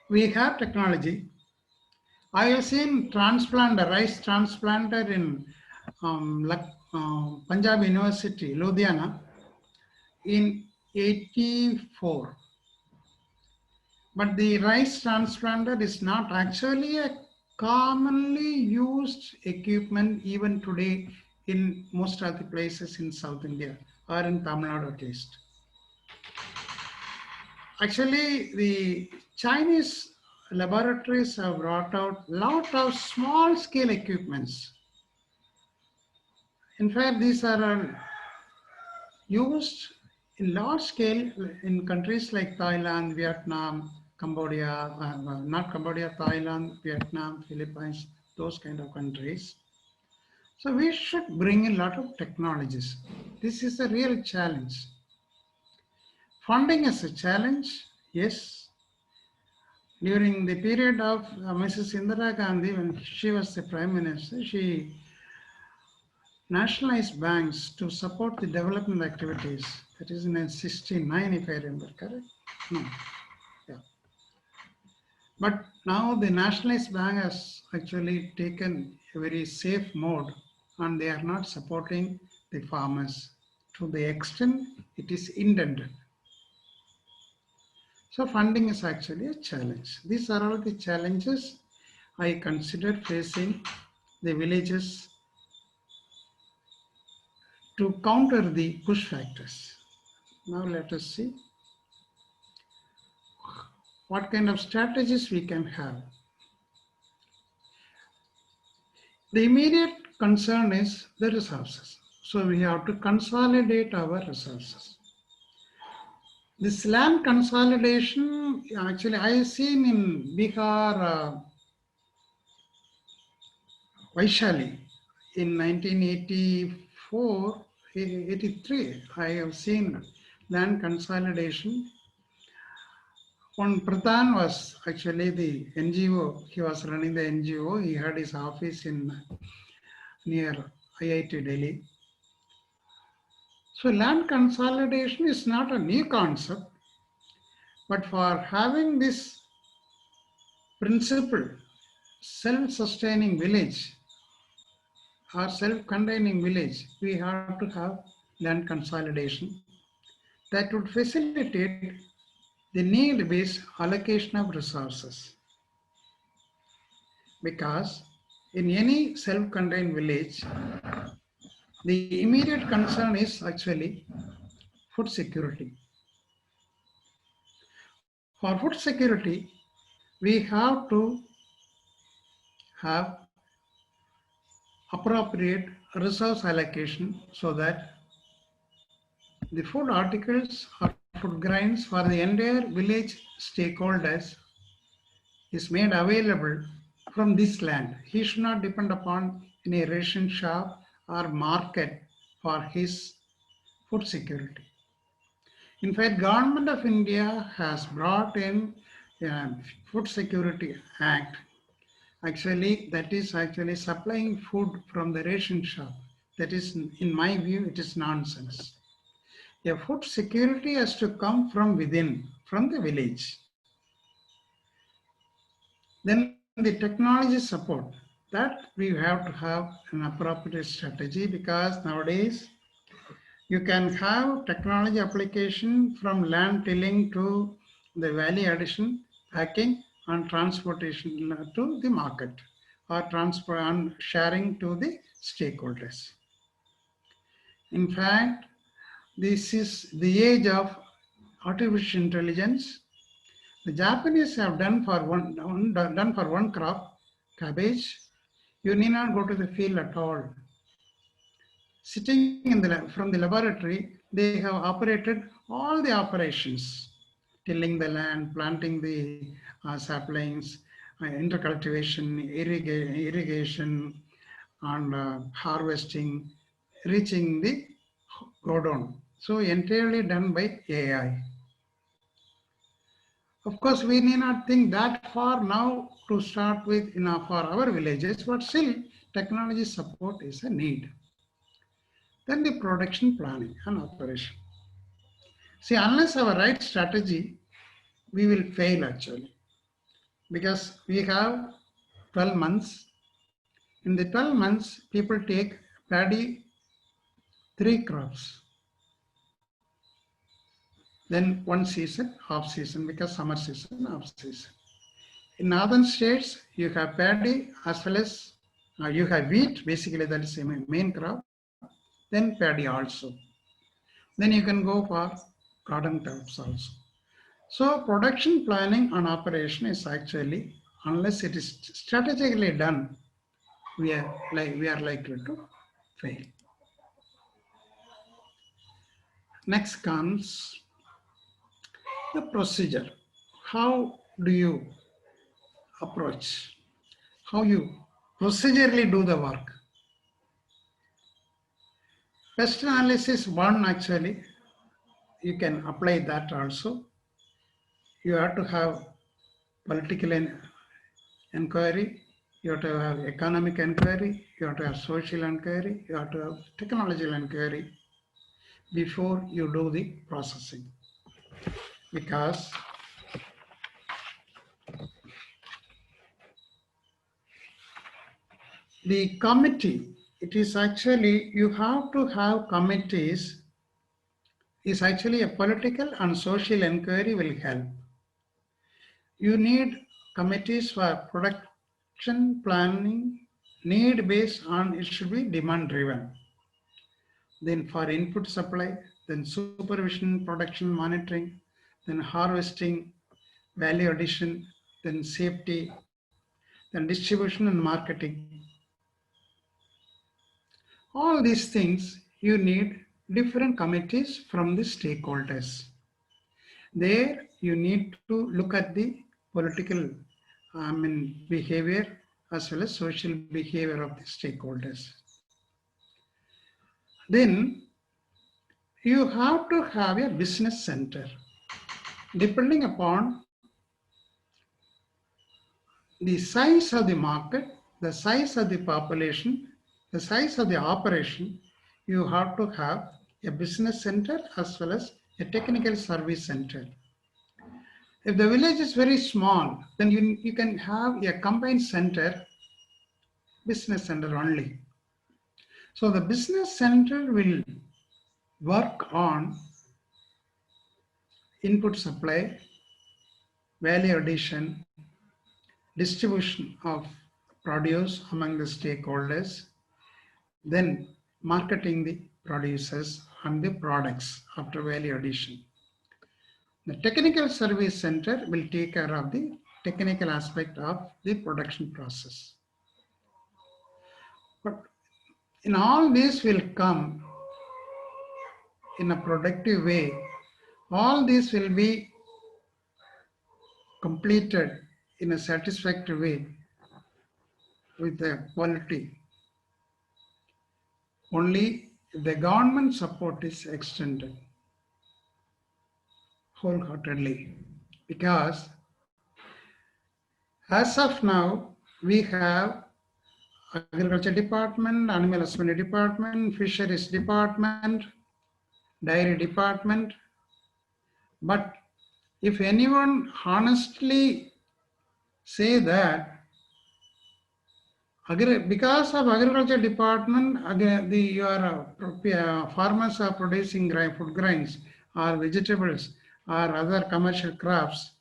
We have technology. I have seen rice transplanter in Punjab University, Ludhiana, in 84. But the rice transplanter is not actually a commonly used equipment even today in most of the places in South India or in Tamil Nadu at least. Actually, the Chinese laboratories have brought out a lot of small scale equipments. In fact, these are used in large scale in countries like Thailand, Vietnam, Cambodia, not Cambodia, Thailand, Vietnam, Philippines, those kind of countries. So we should bring in a lot of technologies. This is a real challenge. Funding is a challenge, yes. During the period of Mrs. Indira Gandhi, when she was the Prime Minister, she nationalized banks to support the development activities. That is in 69, if I remember correct. No. Yeah. But now the nationalized bank has actually taken a very safe mode and they are not supporting the farmers to the extent it is intended. So funding is actually a challenge. These are all the challenges I consider facing the villages to counter the push factors. Now let us see what kind of strategies we can have. The immediate concern is the resources. So we have to consolidate our resources. This land consolidation, actually I have seen in Bihar, Vaishali in 1984, 83, I have seen land consolidation. One Pradhan was actually the NGO, he was running the NGO, he had his office in near IIT Delhi. So land consolidation is not a new concept, but for having this principle, self-sustaining village or self-containing village, we have to have land consolidation that would facilitate the need-based allocation of resources. Because in any self-contained village, the immediate concern is actually food security. For food security, we have to have appropriate resource allocation so that the food articles or food grains for the entire village stakeholders is made available from this land. He should not depend upon any ration shop or market for his food security. In fact, Government of India has brought in Food Security Act. Actually, that is actually supplying food from the ration shop. That is, in my view, it is nonsense. A food security has to come from within, from the village. Then the technology support, that we have to have an appropriate strategy, because nowadays you can have technology application from land tilling to the value addition, packing and transportation to the market, or transfer and sharing to the stakeholders. In fact, this is the age of artificial intelligence. The Japanese have done for one crop, cabbage. You need not go to the field at all. Sitting in from the laboratory, they have operated all the operations, tilling the land, planting the saplings, intercultivation, irrigation, and harvesting, reaching the godown. So entirely done by AI. Of course, we need not think that far now to start with for our villages, but still technology support is a need. Then the production planning and operation. See, unless our right strategy, we will fail actually, because we have 12 months. In the 12 months, people take paddy 3 crops. Then one season, half season, because summer season, half season. In northern states, you have paddy as well as you have wheat, basically that is the main crop, then paddy also. Then you can go for cotton crops also. So production planning and operation is actually, unless it is strategically done, we are likely to fail. Next comes the procedure. How do you approach? How you procedurally do the work? Pest analysis one, actually, you can apply that also. You have to have political inquiry, you have to have economic inquiry, you have to have social inquiry, you have to have technological inquiry before you do the processing. Because the committee, it is actually, you have to have committees, is actually a political and social inquiry will help. You need committees for production planning, need based on, it should be demand driven. Then for input supply, then supervision, production monitoring, then harvesting, value addition, then safety, then distribution and marketing. All these things, you need different committees from the stakeholders. There you need to look at the political behavior as well as social behavior of the stakeholders. Then you have to have a business center. Depending upon the size of the market, the size of the population, the size of the operation, you have to have a business center as well as a technical service center. If the village is very small, then you can have a combined center, business center only. So the business center will work on input supply, value addition, distribution of produce among the stakeholders, then marketing the producers and the products after value addition. The technical service center will take care of the technical aspect of the production process. But in all this will come in a productive way. All this will be completed in a satisfactory way with the quality. Only if the government support is extended wholeheartedly. Because as of now, we have Agriculture Department, Animal Husbandry Department, Fisheries Department, Dairy Department. But if anyone honestly say that because of Agriculture Department, your farmers are producing food grains or vegetables or other commercial crops,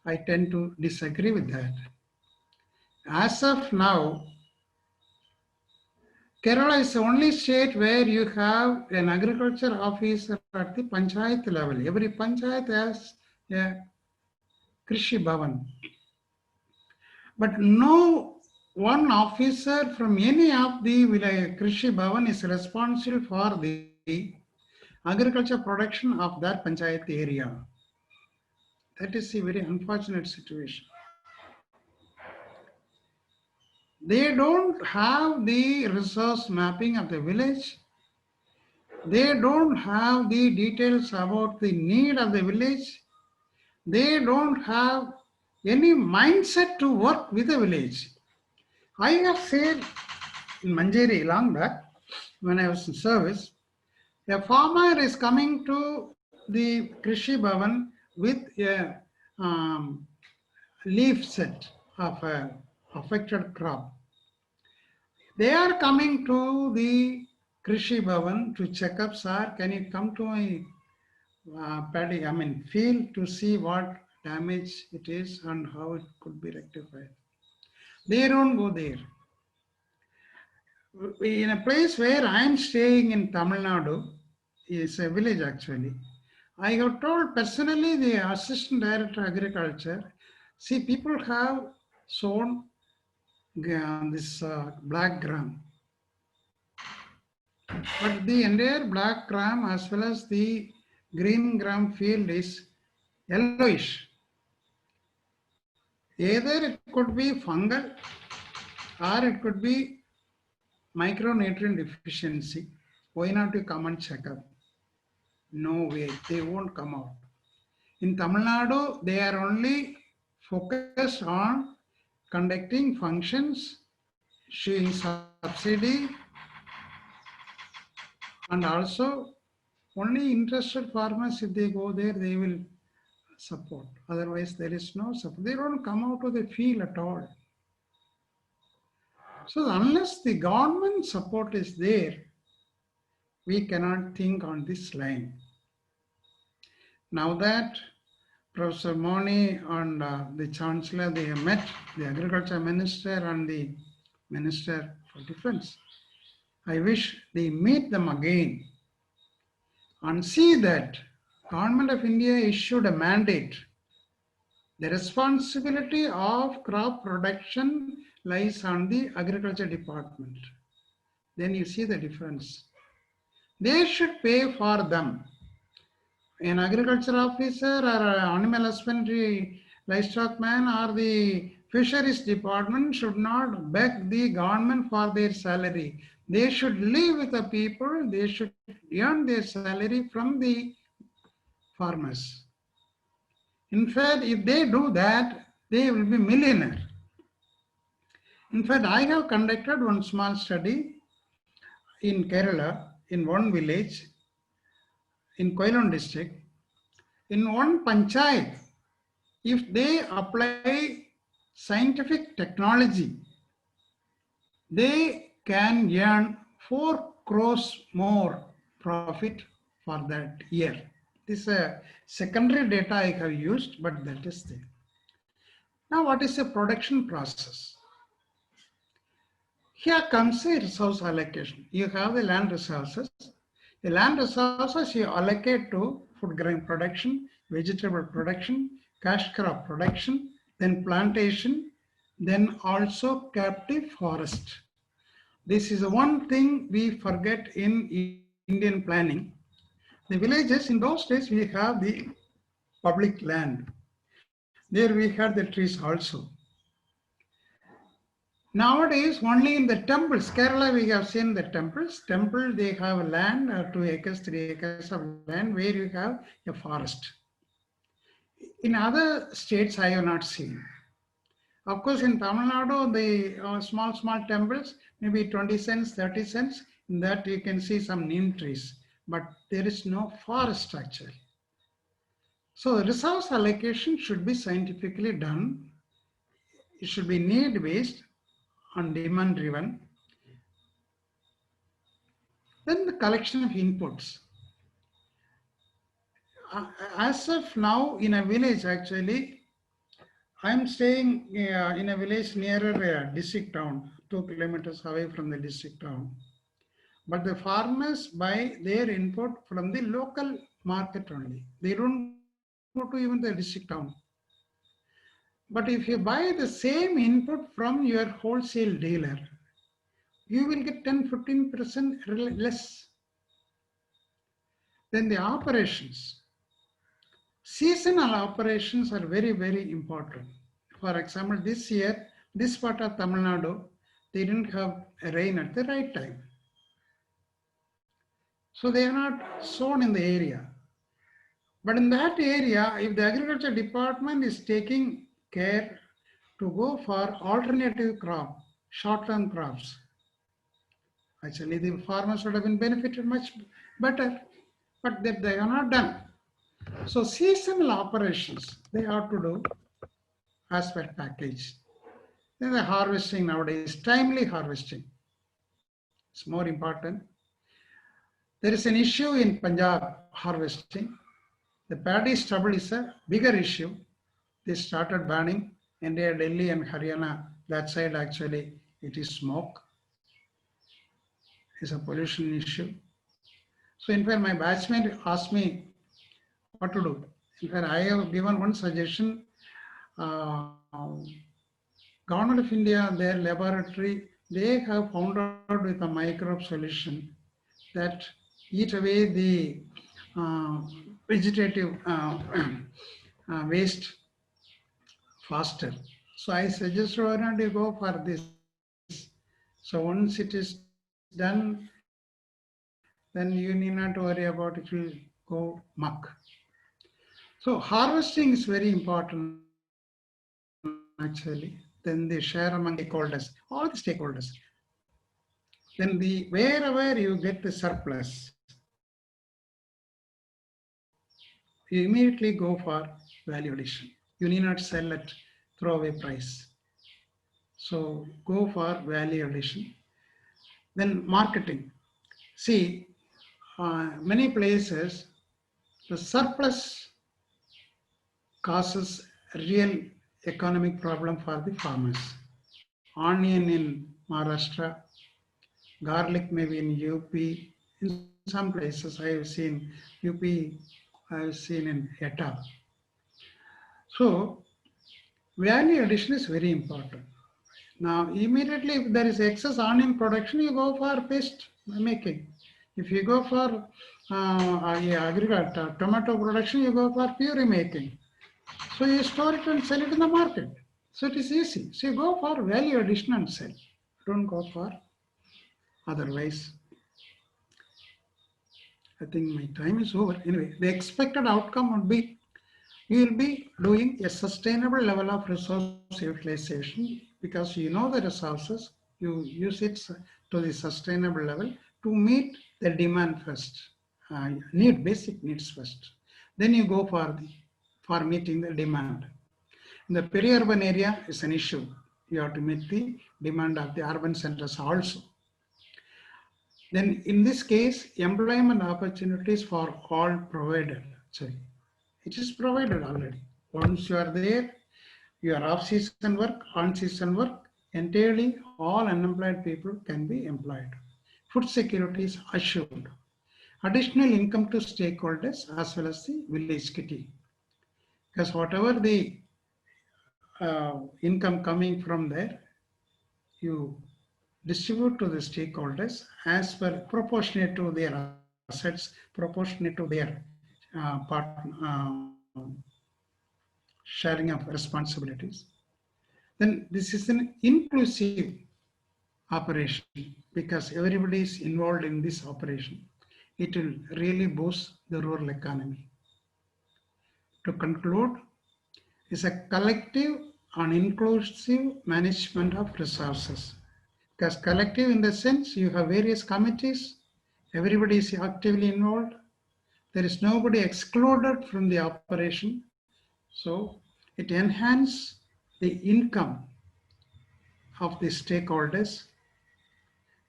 I tend to disagree with that. As of now, Kerala is the only state where you have an agriculture officer at the panchayat level. Every panchayat has a Krishi Bhavan. But no one officer from any of the Krishi Bhavan is responsible for the agriculture production of that panchayat area. That is a very unfortunate situation. They don't have the resource mapping of the village. They don't have the details about the need of the village. They don't have any mindset to work with the village. I have said in Manjeri long back, when I was in service, a farmer is coming to the Krishi Bhavan with a leaf set of a affected crop. They are coming to the Krishi Bhavan to check up, sir, can you come to my paddy, field to see what damage it is and how it could be rectified. They don't go there. In a place where I am staying in Tamil Nadu, is a village actually. I have told personally the assistant director agriculture, see people have sown this black gram. But the entire black gram as well as the green gram field is yellowish. Either it could be fungal or it could be micronutrient deficiency. Why not you come and check up? No way, they won't come out. In Tamil Nadu, they are only focused on conducting functions, showing subsidy, and also only interested farmers, if they go there, they will support. Otherwise, there is no support. They don't come out of the field at all. So unless the government support is there, we cannot think on this line. Now that Professor Moni and the Chancellor, they have met the Agriculture Minister and the Minister for Defense. I wish they meet them again and see that Government of India issued a mandate. The responsibility of crop production lies on the Agriculture Department. Then you see the difference. They should pay for them. An agriculture officer or an animal husbandry livestock man or the fisheries department should not beg the government for their salary. They should live with the people. They should earn their salary from the farmers. In fact, if they do that, they will be millionaire. In fact, I have conducted one small study in Kerala, in one village, in Koilon district. In one panchayat, if they apply scientific technology, they can earn 4 crores more profit for that year. This is a secondary data I have used, but that is there. Now, what is the production process? Here comes the resource allocation. You have the land resources. The land resources you allocate to food grain production, vegetable production, cash crop production, then plantation, then also captive forest. This is one thing we forget in Indian planning. The villages, in those days, we have the public land. There we had the trees also. Nowadays, only in the temples, Kerala, we have seen the temples. Temple, they have land, 2 acres, 3 acres of land where you have a forest. In other states, I have not seen. Of course, in Tamil Nadu, the small temples, maybe 20 cents, 30 cents, in that you can see some neem trees, but there is no forest actually. So resource allocation should be scientifically done. It should be need-based and demand-driven. Then the collection of inputs. As of now, in a village actually, I'm staying in a village nearer a district town, 2 kilometers away from the district town. But the farmers buy their input from the local market only. They don't go to even the district town. But if you buy the same input from your wholesale dealer, you will get 10-15% less. Then the operations. Seasonal operations are very, very important. For example, this year, this part of Tamil Nadu, they didn't have rain at the right time. So they are not sown in the area. But in that area, if the agriculture department is taking care to go for alternative crop, short-term crops, actually the farmers would have been benefited much better, but that they are not done. So seasonal operations, they have to do as per package. Then the harvesting nowadays, timely harvesting, it's more important. There is an issue in Punjab harvesting. The paddy stubble is a bigger issue. They started banning India, Delhi and Haryana. That side actually it is smoke. It's a pollution issue. So in fact, my batchmate asked me what to do. In fact, I have given one suggestion. Government of India, their laboratory, they have found out with a microbe solution that eat away the vegetative waste faster. So I suggest why not you go for this. So once it is done, then you need not worry about it will go muck. So harvesting is very important actually. Then the share among stakeholders, all the stakeholders. Then wherever you get the surplus, you immediately go for value addition. You need not sell at throwaway price. So go for value addition. Then marketing. See, many places the surplus causes real economic problem for the farmers. Onion in Maharashtra, garlic maybe in UP. In some places I have seen UP, I have seen in ETA. So value addition is very important. Now immediately if there is excess onion production, you go for paste making. If you go for agriculture, tomato production, you go for puree making. So you store it and sell it in the market. So it is easy. So you go for value addition and sell. Don't go for otherwise. I think my time is over. Anyway, the expected outcome would be you will be doing a sustainable level of resource utilization because you know the resources, you use it to the sustainable level to meet the demand first, basic needs first. Then you go for meeting the demand. In the peri-urban area is an issue. You have to meet the demand of the urban centers also. Then in this case, employment opportunities for all provided. Sorry, it is provided already. Once you are there, your off-season work, on-season work, entirely all unemployed people can be employed. Food security is assured. Additional income to stakeholders as well as the village kitty. Because whatever the income coming from there, you distribute to the stakeholders as per proportionate to their assets, proportionate to their sharing of responsibilities. Then this is an inclusive operation because everybody is involved in this operation. It will really boost the rural economy. To conclude, it's a collective and inclusive management of resources. Because collective in the sense you have various committees, everybody is actively involved. There is nobody excluded from the operation. So it enhances the income of the stakeholders.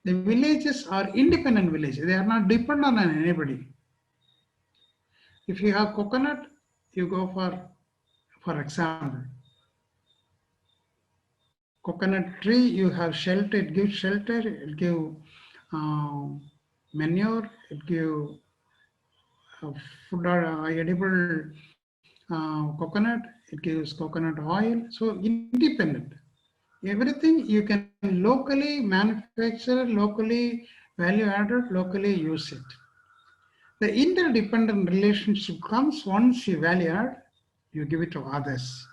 The villages are independent villages. They are not dependent on anybody. If you have coconut, you go for example, coconut tree, you have shelter, it gives shelter, it gives manure, it gives food or edible coconut, it gives coconut oil. So independent. Everything you can locally manufacture, locally value added, locally use it. The interdependent relationship comes once you value add, you give it to others.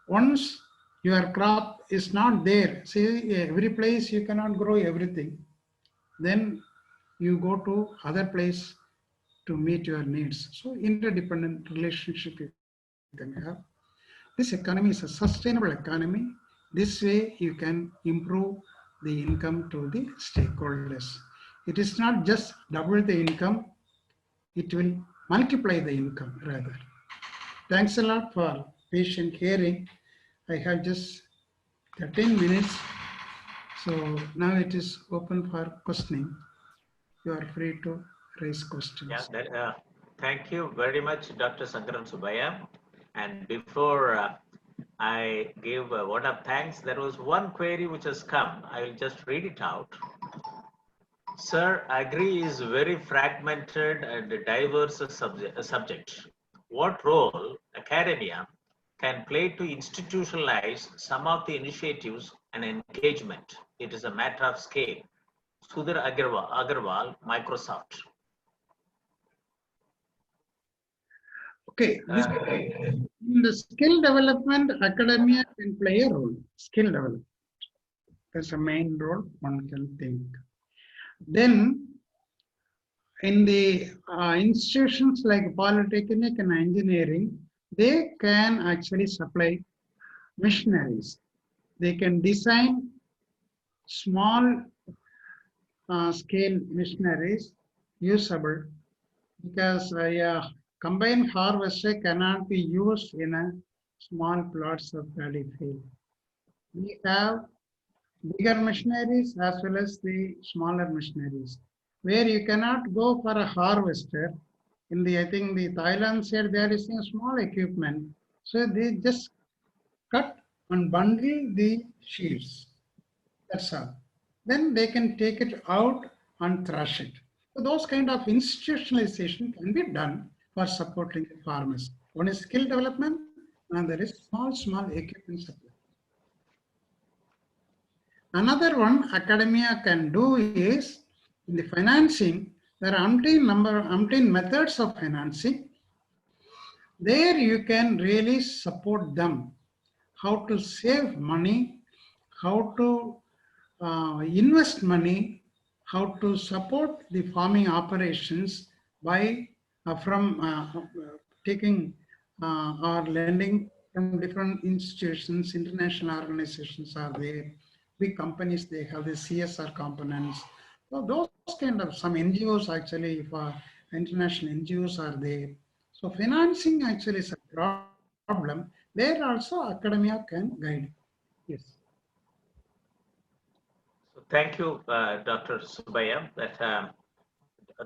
Once your crop is not there, see every place you cannot grow everything, then you go to other place to meet your needs. So interdependent relationship you can have. This economy is a sustainable economy. This way you can improve the income to the stakeholders. It is not just double the income, it will multiply the income rather. Thanks a lot for patient hearing. I have just 13 minutes, so now it is open for questioning. You are free to raise questions. Thank you very much, Dr. Sankaran Subaya. And before I give a word of thanks, there was one query which has come. I will just read it out. Sir, Agri is very fragmented and diverse subject. What role academia can play to institutionalize some of the initiatives and engagement? It is a matter of scale. Sudhir Agarwal, Microsoft. Okay, in the skill development, academia can play a role. Skill development. That's a main role one can think. Then, in the institutions like polytechnic and engineering, they can actually supply machineries. They can design small scale machineries usable, because a combined harvester cannot be used in a small plots of paddy field. We have bigger machineries as well as the smaller machineries, where you cannot go for a harvester. In the, I think the Thailand side, they are using small equipment. So they just cut and bundle the sheaves. That's all. Then they can take it out and thrash it. So those kind of institutionalization can be done for supporting the farmers. One is skill development, and there is small equipment supply. Another one academia can do is in the financing. There are umpteen methods of financing. There you can really support them. How to save money, how to invest money, how to support the farming operations by taking or lending from different institutions. International organizations are there, big companies, they have the CSR components. So those kind of some NGOs actually, if international NGOs are there. So financing actually is a problem. There also academia can guide. Yes. So thank you, Dr. Subaya, that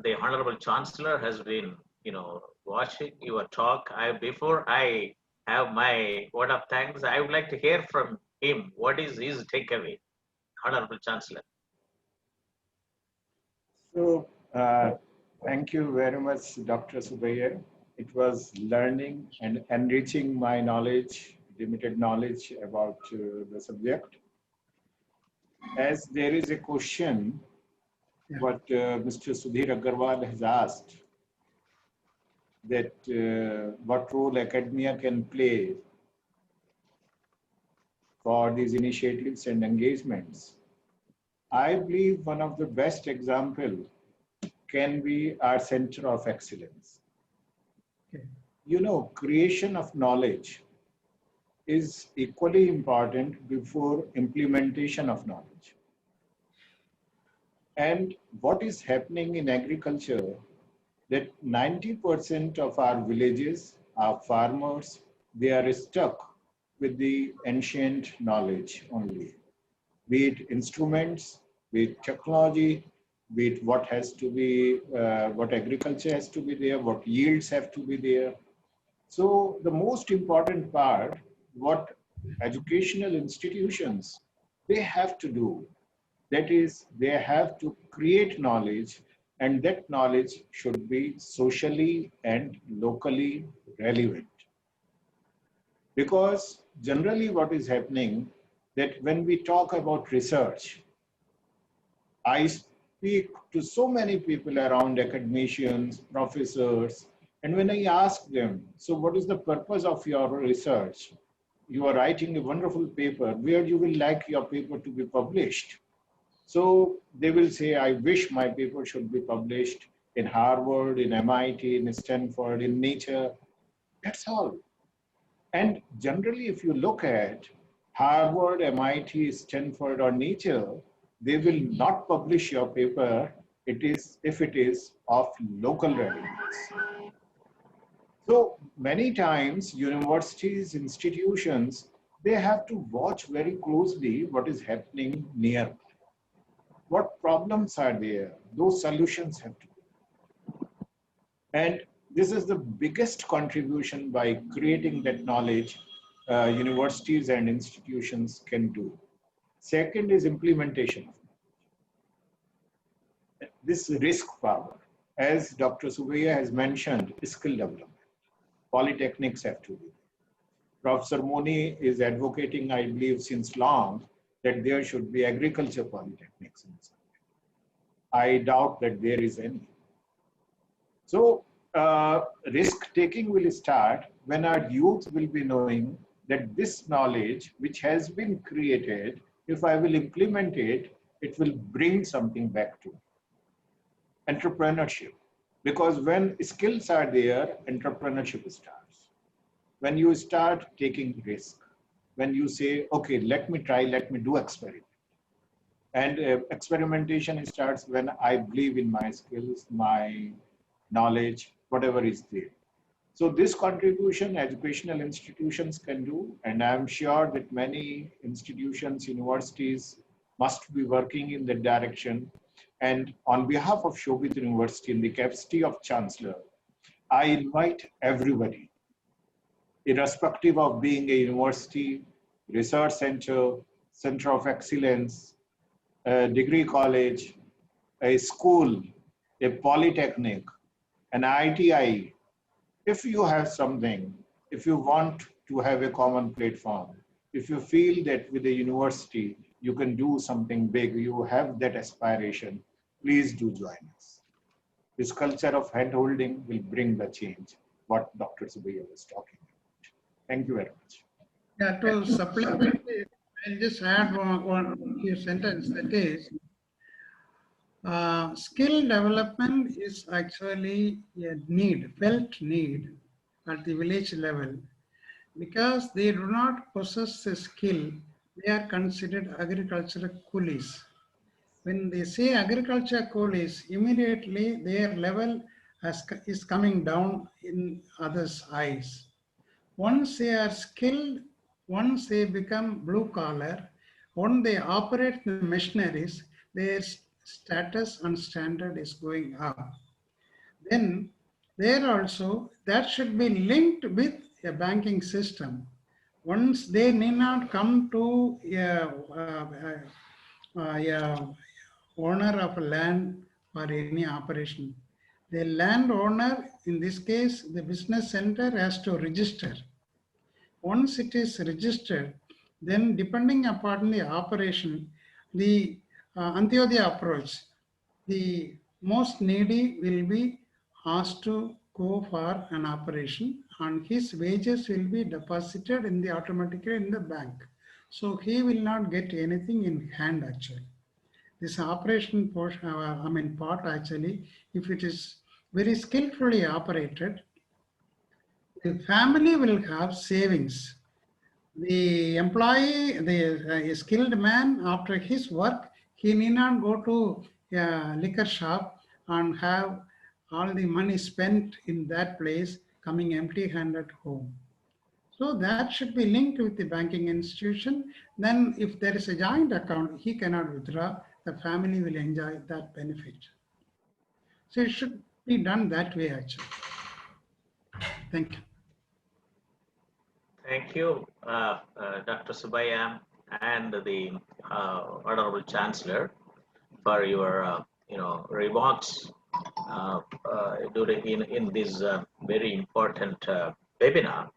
the Honorable Chancellor has been, watching your talk. Before I have my word of thanks, I would like to hear from him. What is his takeaway, Honorable Chancellor? So, thank you very much, Dr. Subaya. It was learning and enriching my knowledge, limited knowledge about the subject. As there is a question, what Mr. Sudhir Agarwal has asked, that what role academia can play for these initiatives and engagements. I believe one of the best examples can be our Center of Excellence. Creation of knowledge is equally important before implementation of knowledge. And what is happening in agriculture, that 90% of our villages, our farmers, they are stuck with the ancient knowledge only. Be it instruments, be it technology, be it what has to be, what agriculture has to be there, what yields have to be there. So the most important part, what educational institutions, they have to do, that is, they have to create knowledge, and that knowledge should be socially and locally relevant. Because generally what is happening, that when we talk about research, I speak to so many people around, academicians, professors, and when I ask them, so what is the purpose of your research? You are writing a wonderful paper, where you will like your paper to be published? So they will say, I wish my paper should be published in Harvard, in MIT, in Stanford, in Nature. That's all. And generally, if you look at Harvard, MIT, Stanford, or Nature, they will not publish your paper if it is of local relevance. So many times, universities, institutions, they have to watch very closely what is happening nearby. What problems are there? Those solutions have to be. And this is the biggest contribution by creating that knowledge universities and institutions can do. Second is implementation. This risk power, as Dr. Subbiah has mentioned, skill development. Polytechnics have to do. Professor Moni is advocating, I believe, since long, that there should be agriculture polytechnics in this country. I doubt that there is any. So risk taking will start when our youth will be knowing that this knowledge which has been created, if I will implement it, it will bring something back to me. Entrepreneurship, because when skills are there, entrepreneurship starts. When you start taking risk, when you say, okay, let me try, let me do experiment. And experimentation starts when I believe in my skills, my knowledge, whatever is there. So this contribution educational institutions can do, and I'm sure that many institutions, universities must be working in that direction. And on behalf of Shobhit University, in the capacity of Chancellor, I invite everybody, irrespective of being a university, research center, center of excellence, a degree college, a school, a polytechnic, an ITI, if you have something, if you want to have a common platform, if you feel that with a university you can do something big, you have that aspiration, please do join us. This culture of hand-holding will bring the change, what Dr. Subbiah was talking about. Thank you very much. Yeah, to supplement it, I'll just add one few sentence, that is, skill development is actually a need, felt need at the village level, because they do not possess a skill, they are considered agricultural coolies. When they say agriculture coolies, immediately their level is coming down in others' eyes. Once they are skilled, once they become blue collar, once they operate the machineries, their status and standard is going up. Then there also, that should be linked with a banking system. Once they need not come to a owner of land for any operation. The landowner, in this case, the business center has to register. Once it is registered, then depending upon the operation, the Antyodaya approach, the most needy will be asked to go for an operation, and his wages will be deposited automatically in the bank. So he will not get anything in hand actually. This operation portion, part actually, if it is very skillfully operated, the family will have savings. The employee, the skilled man, after his work, he need not go to a liquor shop and have all the money spent in that place coming empty-handed home. So that should be linked with the banking institution. Then if there is a joint account, he cannot withdraw, the family will enjoy that benefit. So it should be done that way actually. Thank you. Thank you, Dr. Subbiah and the Honorable Chancellor for your remarks during in this very important webinar.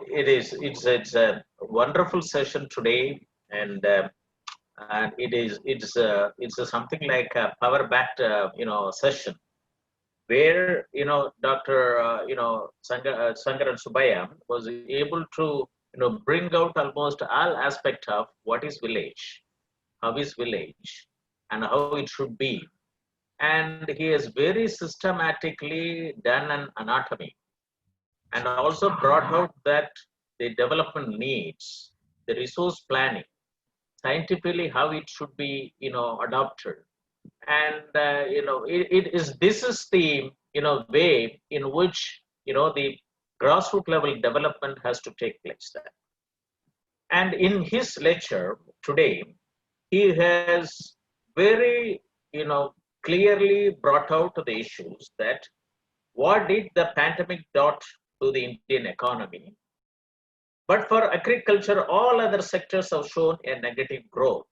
It's a wonderful session today, and it's something like a power backed session where Dr. Sangaran Subbiah was able to bring out almost all aspect of what is village, how is village, and how it should be. And he has very systematically done an anatomy and also brought out that the development needs, the resource planning, scientifically how it should be, adopted. And, it is, this is the, way in which, the grassroots level development has to take place there. And in his lecture today, he has very, clearly brought out the issues that what did the pandemic do to the Indian economy. But for agriculture, all other sectors have shown a negative growth.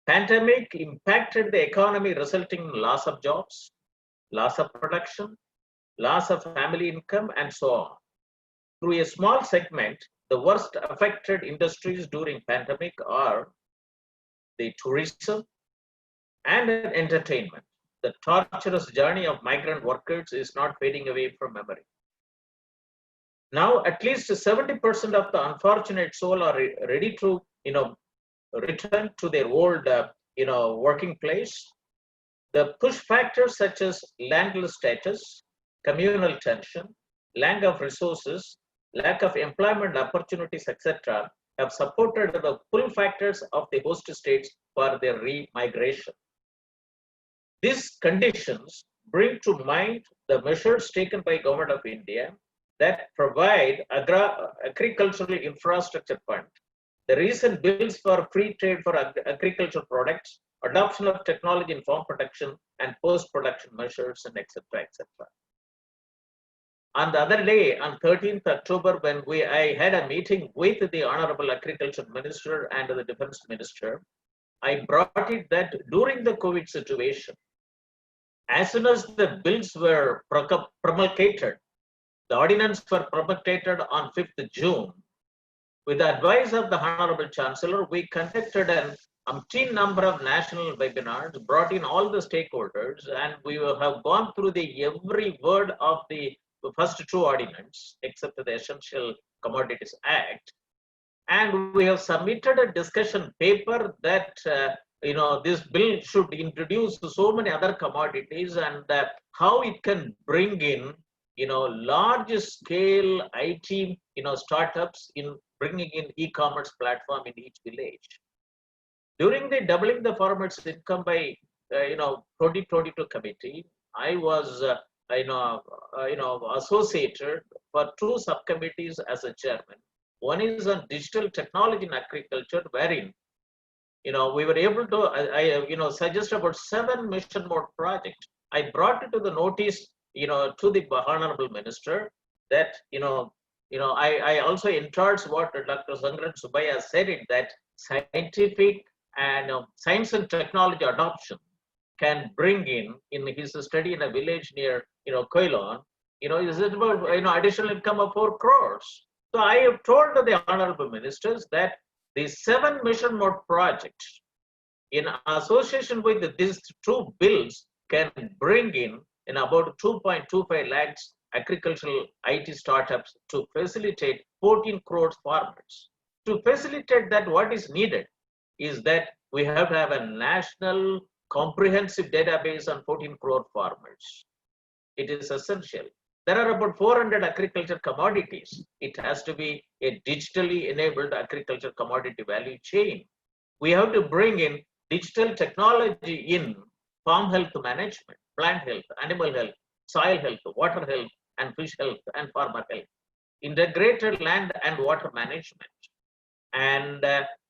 Pandemic impacted the economy, resulting in loss of jobs, loss of production, loss of family income, and so on. Through a small segment, the worst affected industries during pandemic are the tourism and entertainment. The torturous journey of migrant workers is not fading away from memory. Now, at least 70% of the unfortunate soul are ready to, return to their old, working place. The push factors such as landless status, communal tension, lack of resources, lack of employment opportunities, etc., have supported the pull factors of the host states for their re-migration. These conditions bring to mind the measures taken by Government of India that provide agricultural infrastructure fund, the recent bills for free trade for agricultural products, adoption of technology in farm production and post-production measures, and etc., etc. On the other day, on 13th October, when I had a meeting with the Honorable Agriculture Minister and the Defense Minister, I brought it that during the COVID situation, as soon as the bills were promulgated, the ordinance were promulgated on 5th June. With the advice of the Honorable Chancellor, we conducted an umpteen number of national webinars, brought in all the stakeholders, and we have gone through every word of the first two ordinance, except the Essential Commodities Act. And we have submitted a discussion paper that this bill should introduce so many other commodities, and how it can bring in large scale IT startups in bringing in e-commerce platform in each village. During the doubling the farmers' income by 2022 committee, I was associated for two subcommittees as a chairman. One is on digital technology in agriculture, wherein we were able to I suggest about 7 mission mode projects. I brought it to the notice to the Honorable Minister that I also endorse what Dr. Sangran Subbiah said, it that scientific and science and technology adoption can bring in his study in a village near Koilon, is it about additional income of 4 crores. So I have told the Honorable Ministers that the 7 mission mode projects in association with these 2 bills can bring in about 2.25 lakhs agricultural IT startups to facilitate 14 crores farmers. To facilitate that, what is needed is that we have to have a national comprehensive database on 14 crore farmers. It is essential. There are about 400 agriculture commodities. It has to be a digitally enabled agriculture commodity value chain. We have to bring in digital technology in farm health management, plant health, animal health, soil health, water health, and fish health, and farmer health, integrated land and water management, and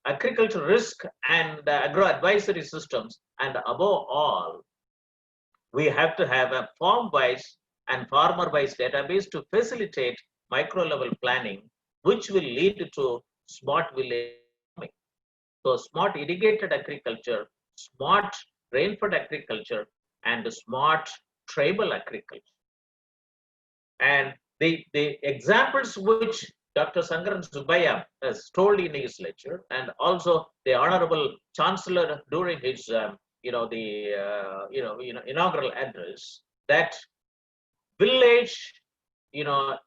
agriculture risk and agro advisory systems. And above all, we have to have a farm-wise and farmer-wise database to facilitate micro-level planning, which will lead to smart village farming. So smart irrigated agriculture, smart rainfed agriculture, and smart tribal agriculture. And the examples which Dr. Sangran Subbiah has told in his lecture, and also the Honorable Chancellor during his inaugural address, that village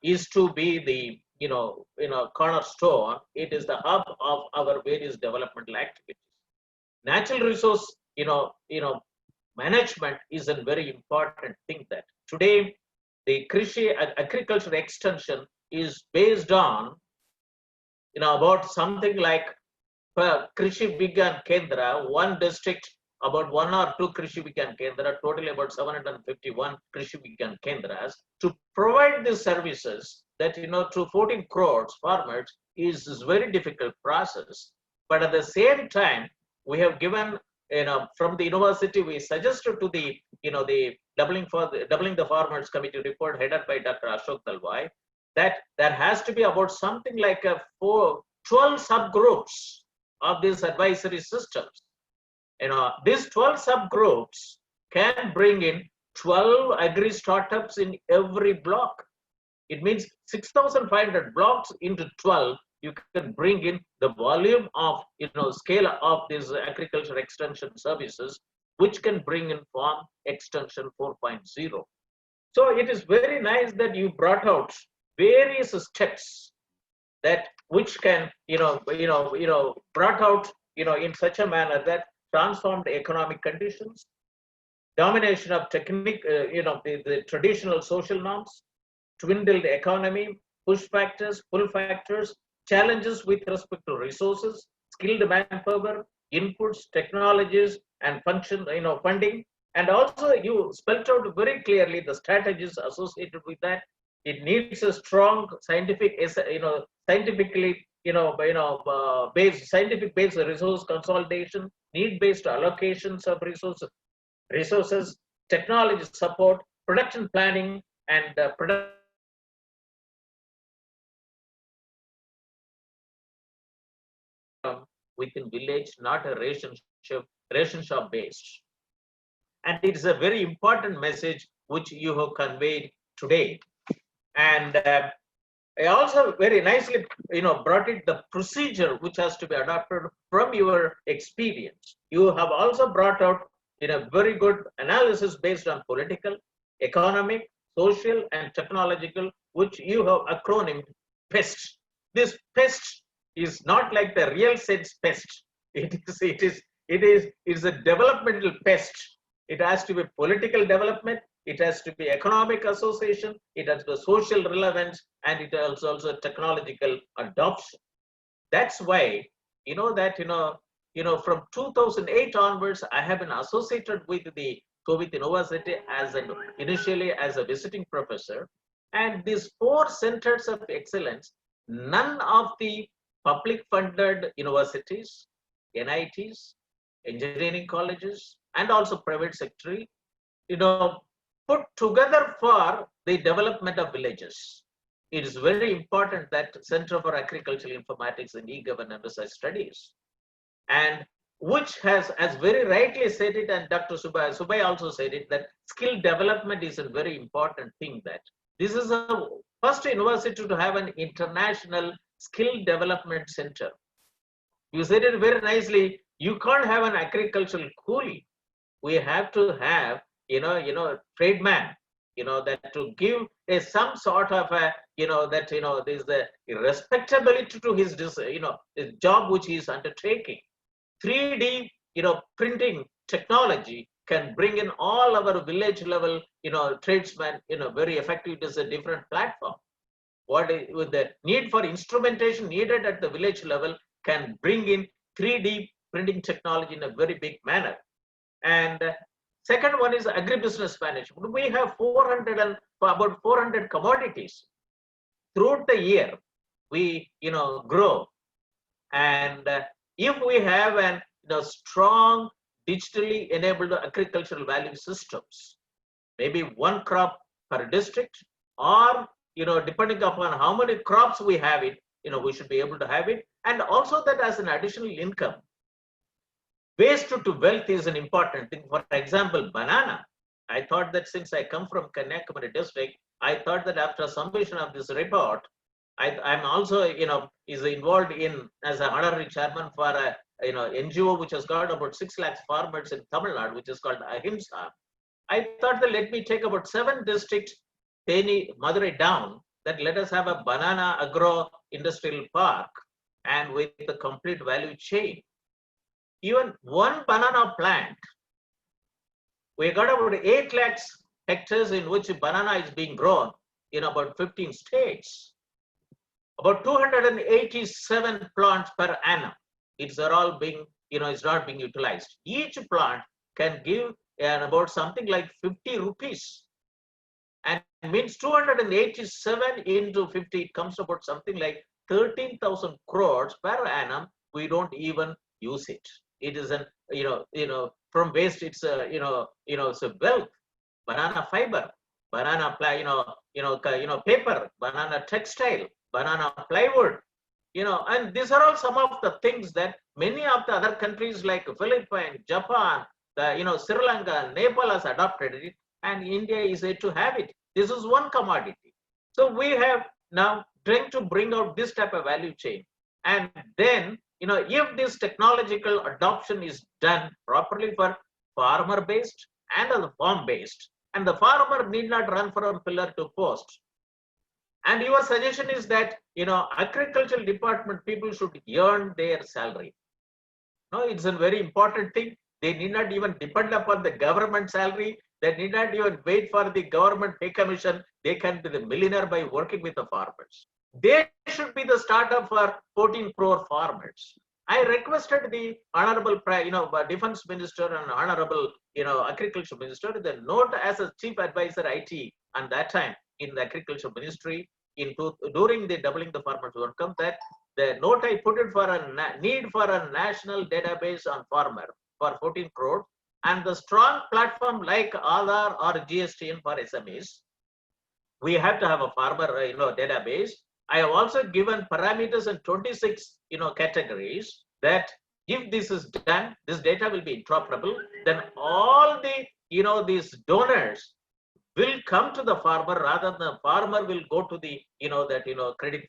is to be the cornerstone. It is the hub of our various developmental activities. Natural resource management is a very important thing. That today the agriculture extension is based on about something like Krishi Vigyan Kendra, one district, about one or two Krishi Vigyan Kendra, totally about 751 Krishi Vigyan Kendras, to provide these services that, to 14 crores farmers is very difficult process. But at the same time, we have given, from the university, we suggested to the, the Doubling the Farmers Committee report headed by Dr. Ashok Dalwai, that there has to be about something like 12 subgroups of these advisory systems. These 12 subgroups can bring in 12 agri startups in every block. It means 6,500 blocks into 12, you can bring in the volume of, scale of these agriculture extension services, which can bring in farm extension 4.0. So it is very nice that you brought out various steps that which can, brought out, in such a manner that transformed economic conditions, domination of technique, the traditional social norms, dwindled economy, push factors, pull factors, challenges with respect to resources, skilled manpower, inputs, technologies, and funding. And also you spelled out very clearly the strategies associated with that. It needs a strong scientific, scientifically, scientific based resource consolidation, need based allocations of resources, technology support, production planning, and within village, not a ration shop based. And it is a very important message which you have conveyed today. And I also very nicely, brought it the procedure which has to be adopted from your experience. You have also brought out in a very good analysis based on political, economic, social, and technological, which you have acronymed PEST. This PEST is not like the real sense pest. It is a developmental pest. It has to be political development. It has to be economic association. It has to be social relevance, and it has also technological adoption. That's why from 2008 onwards, I have been associated with the Shobhit University initially as a visiting professor, and these 4 centers of excellence, none of the public funded universities, NITs, engineering colleges, and also private sector, put together for the development of villages. It is very important that Center for Agricultural Informatics and E-Governance and Research Studies, and which has, as very rightly said it, and Dr. Subbai also said it, that skill development is a very important thing. That this is the first university to have an international skill development center. You said it very nicely. You can't have an agricultural coolie. We have to have, tradesman, that to give some sort of a, there's the respectability to his, his job which he is undertaking. 3D, printing technology can bring in all our village level, tradesmen, very effective. It is a different platform. With the need for instrumentation needed at the village level can bring in 3D printing technology in a very big manner. And second one is agribusiness management. We have about 400 commodities. Throughout the year, we grow. And if we have an strong digitally enabled agricultural value systems, maybe one crop per district, or depending upon how many crops we have it, we should be able to have it. And also that as an additional income. Waste to wealth is an important thing. For example, banana. I thought that since I come from Kanyakumari district, I thought that after submission of this report, I'm also, is involved in as an honorary chairman for a, NGO which has got about 6 lakhs farmers in Tamil Nadu, which is called Ahimsa. I thought that let me take about 7 districts, Theni, Madurai down, that let us have a banana agro industrial park and with the complete value chain. even one banana plant, we got about 8 lakhs hectares in which banana is being grown in about 15 states. About 287 plants per annum. It's all being, it's not being utilized. Each plant can give about something like 50 rupees. And means 287 into 50, it comes about something like 13,000 crores per annum. We don't even use it. It is an, from waste, it's a, it's a wealth. Banana fiber, banana, paper, banana textile, banana plywood, and these are all some of the things that many of the other countries like Philippines, Japan, Sri Lanka, Nepal has adopted it, and India is yet to have it. This is one commodity. So we have now trying to bring out this type of value chain. And then, if this technological adoption is done properly for farmer-based and the farm-based, and the farmer need not run from pillar to post. And your suggestion is that, agricultural department people should earn their salary. No, it's a very important thing. They need not even depend upon the government salary. They need not even wait for the government pay commission. They can be the millionaire by working with the farmers. They should be the startup for 14 crore farmers. I requested the honorable, defense minister and honorable, agriculture minister, the note as a chief advisor IT and that time in the agriculture ministry during the doubling the farmers income, that the note I put it for a need for a national database on farmer for 14 crore and the strong platform like Aadhaar or GSTN for SMEs. We have to have a farmer, database. I have also given parameters in 26, categories that if this is done, this data will be interoperable. Then all the, these donors will come to the farmer rather than the farmer will go to the, credit,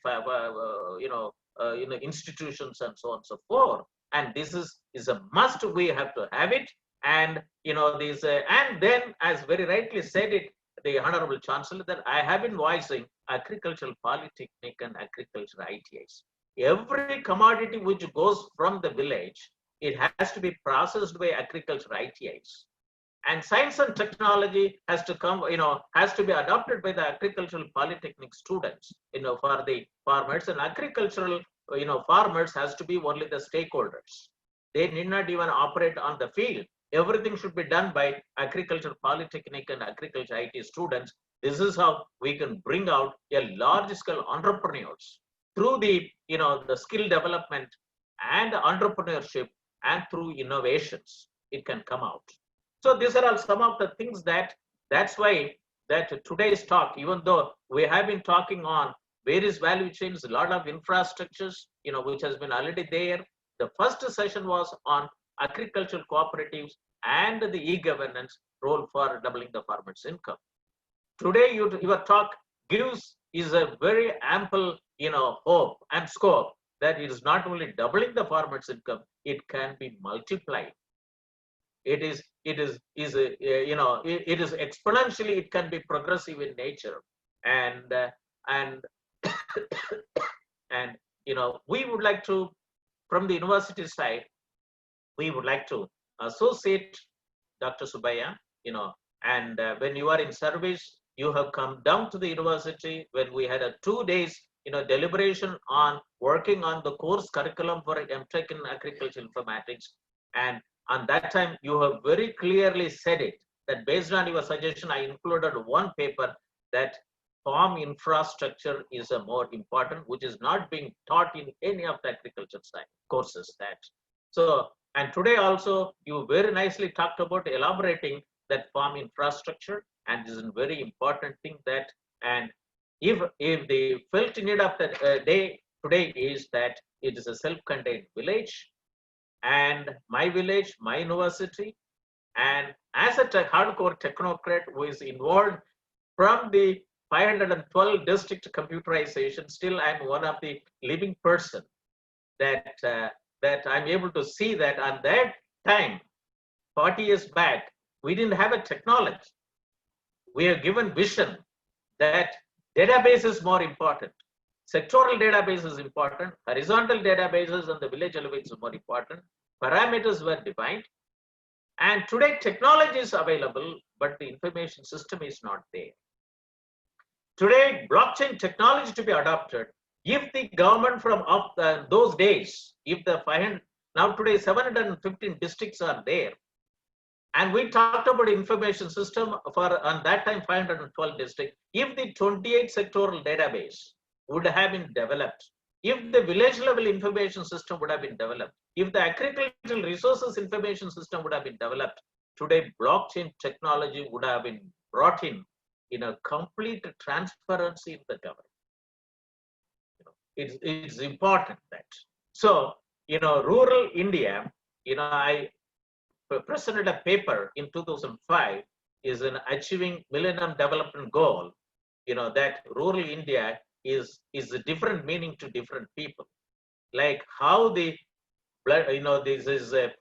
institutions and so on and so forth. And this is a must. We have to have it. And, and then as very rightly said it, the Honorable Chancellor, that I have been voicing Agricultural Polytechnic and Agriculture ITIs. Every commodity which goes from the village, it has to be processed by Agriculture ITIs. And science and technology has to come, has to be adopted by the Agricultural Polytechnic students, for the farmers. And agricultural, farmers has to be only the stakeholders. They need not even operate on the field. Everything should be done by Agriculture Polytechnic and Agriculture IT students. This is how we can bring out a large-scale entrepreneurs through the, the skill development and entrepreneurship and through innovations. It can come out. So these are all some of the things that's why that today's talk, even though we have been talking on various value chains, a lot of infrastructures, which has been already there. The first session was on agricultural cooperatives and the e-governance role for doubling the farmers' income. Today, your talk is a very ample, hope and scope that it is not only doubling the farmers' income, it can be multiplied. It is exponentially, it can be progressive in nature. And and we would like to, from the university side, we would like to associate Dr. Subbiah, and when you are in service, you have come down to the university when we had a 2 days, deliberation on working on the course curriculum for MTech in Agricultural Informatics. And on that time, you have very clearly said it, that based on your suggestion, I included one paper that farm infrastructure is a more important, which is not being taught in any of the agriculture side courses. So, and today also, you very nicely talked about elaborating that farm infrastructure, and this is a very important thing that, and if the felt need of the day today is that it is a self-contained village, and my village, my university, and as a hardcore technocrat who is involved from the 512 district computerization, still I'm one of the living person that I'm able to see that on that time, 40 years back, we didn't have a technology. We are given vision that database is more important. Sectoral database is important. Horizontal databases on the village level is more important. parameters were defined, and today technology is available, but the information system is not there. Today, blockchain technology to be adopted, if the government from those days, if the 500, now today 715 districts are there, and we talked about information system for on that time 512 districts, if the 28 sectoral database would have been developed, if the village level information system would have been developed, if the agricultural resources information system would have been developed, today blockchain technology would have been brought in a complete transparency in the government. It's important that. So, rural India, I presented a paper in 2005 is an achieving Millennium Development Goal, that rural India is a different meaning to different people. Like how the, this is, the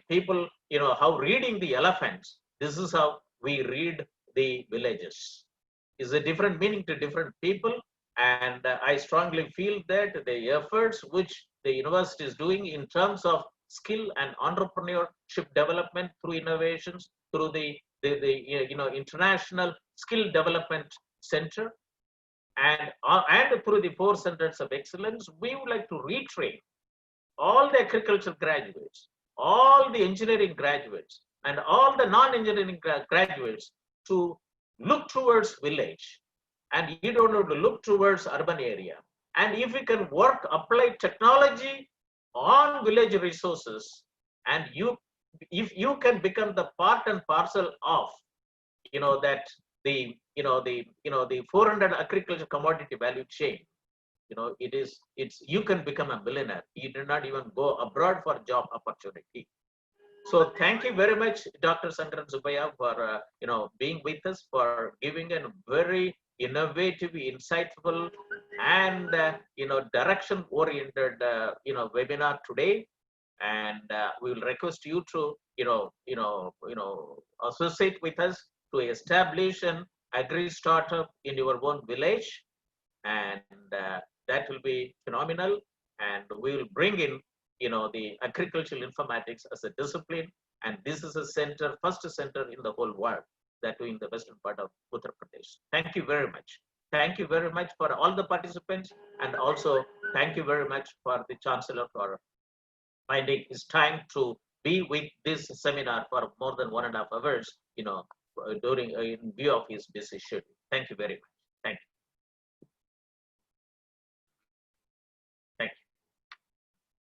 people, how reading the elephants, this is how we read the villages. Is a different meaning to different people. And I strongly feel that the efforts which the university is doing in terms of skill and entrepreneurship development through innovations, through the International Skill Development Center, and through the 4 centers of excellence, we would like to retrain all the agriculture graduates, all the engineering graduates, and all the non-engineering graduates to look towards village. And you don't have to look towards urban area. And if we can apply technology on village resources, and if you can become the part and parcel of, that the 400 agriculture commodity value chain, you can become a millionaire. You do not even go abroad for job opportunity. So thank you very much, Dr. Sankaran Subbiah, for being with us, for giving a very innovative, insightful, and direction-oriented webinar today. And we will request you to associate with us to establish an agri startup in your own village, and that will be phenomenal. And we will bring in the agricultural informatics as a discipline, and this is a center, first center in the whole world, that in the western part of Uttar Pradesh. Thank you very much. Thank you very much for all the participants, and also thank you very much for the Chancellor for finding his time to be with this seminar for more than 1.5 hours, during in view of his busy schedule. Thank you very much.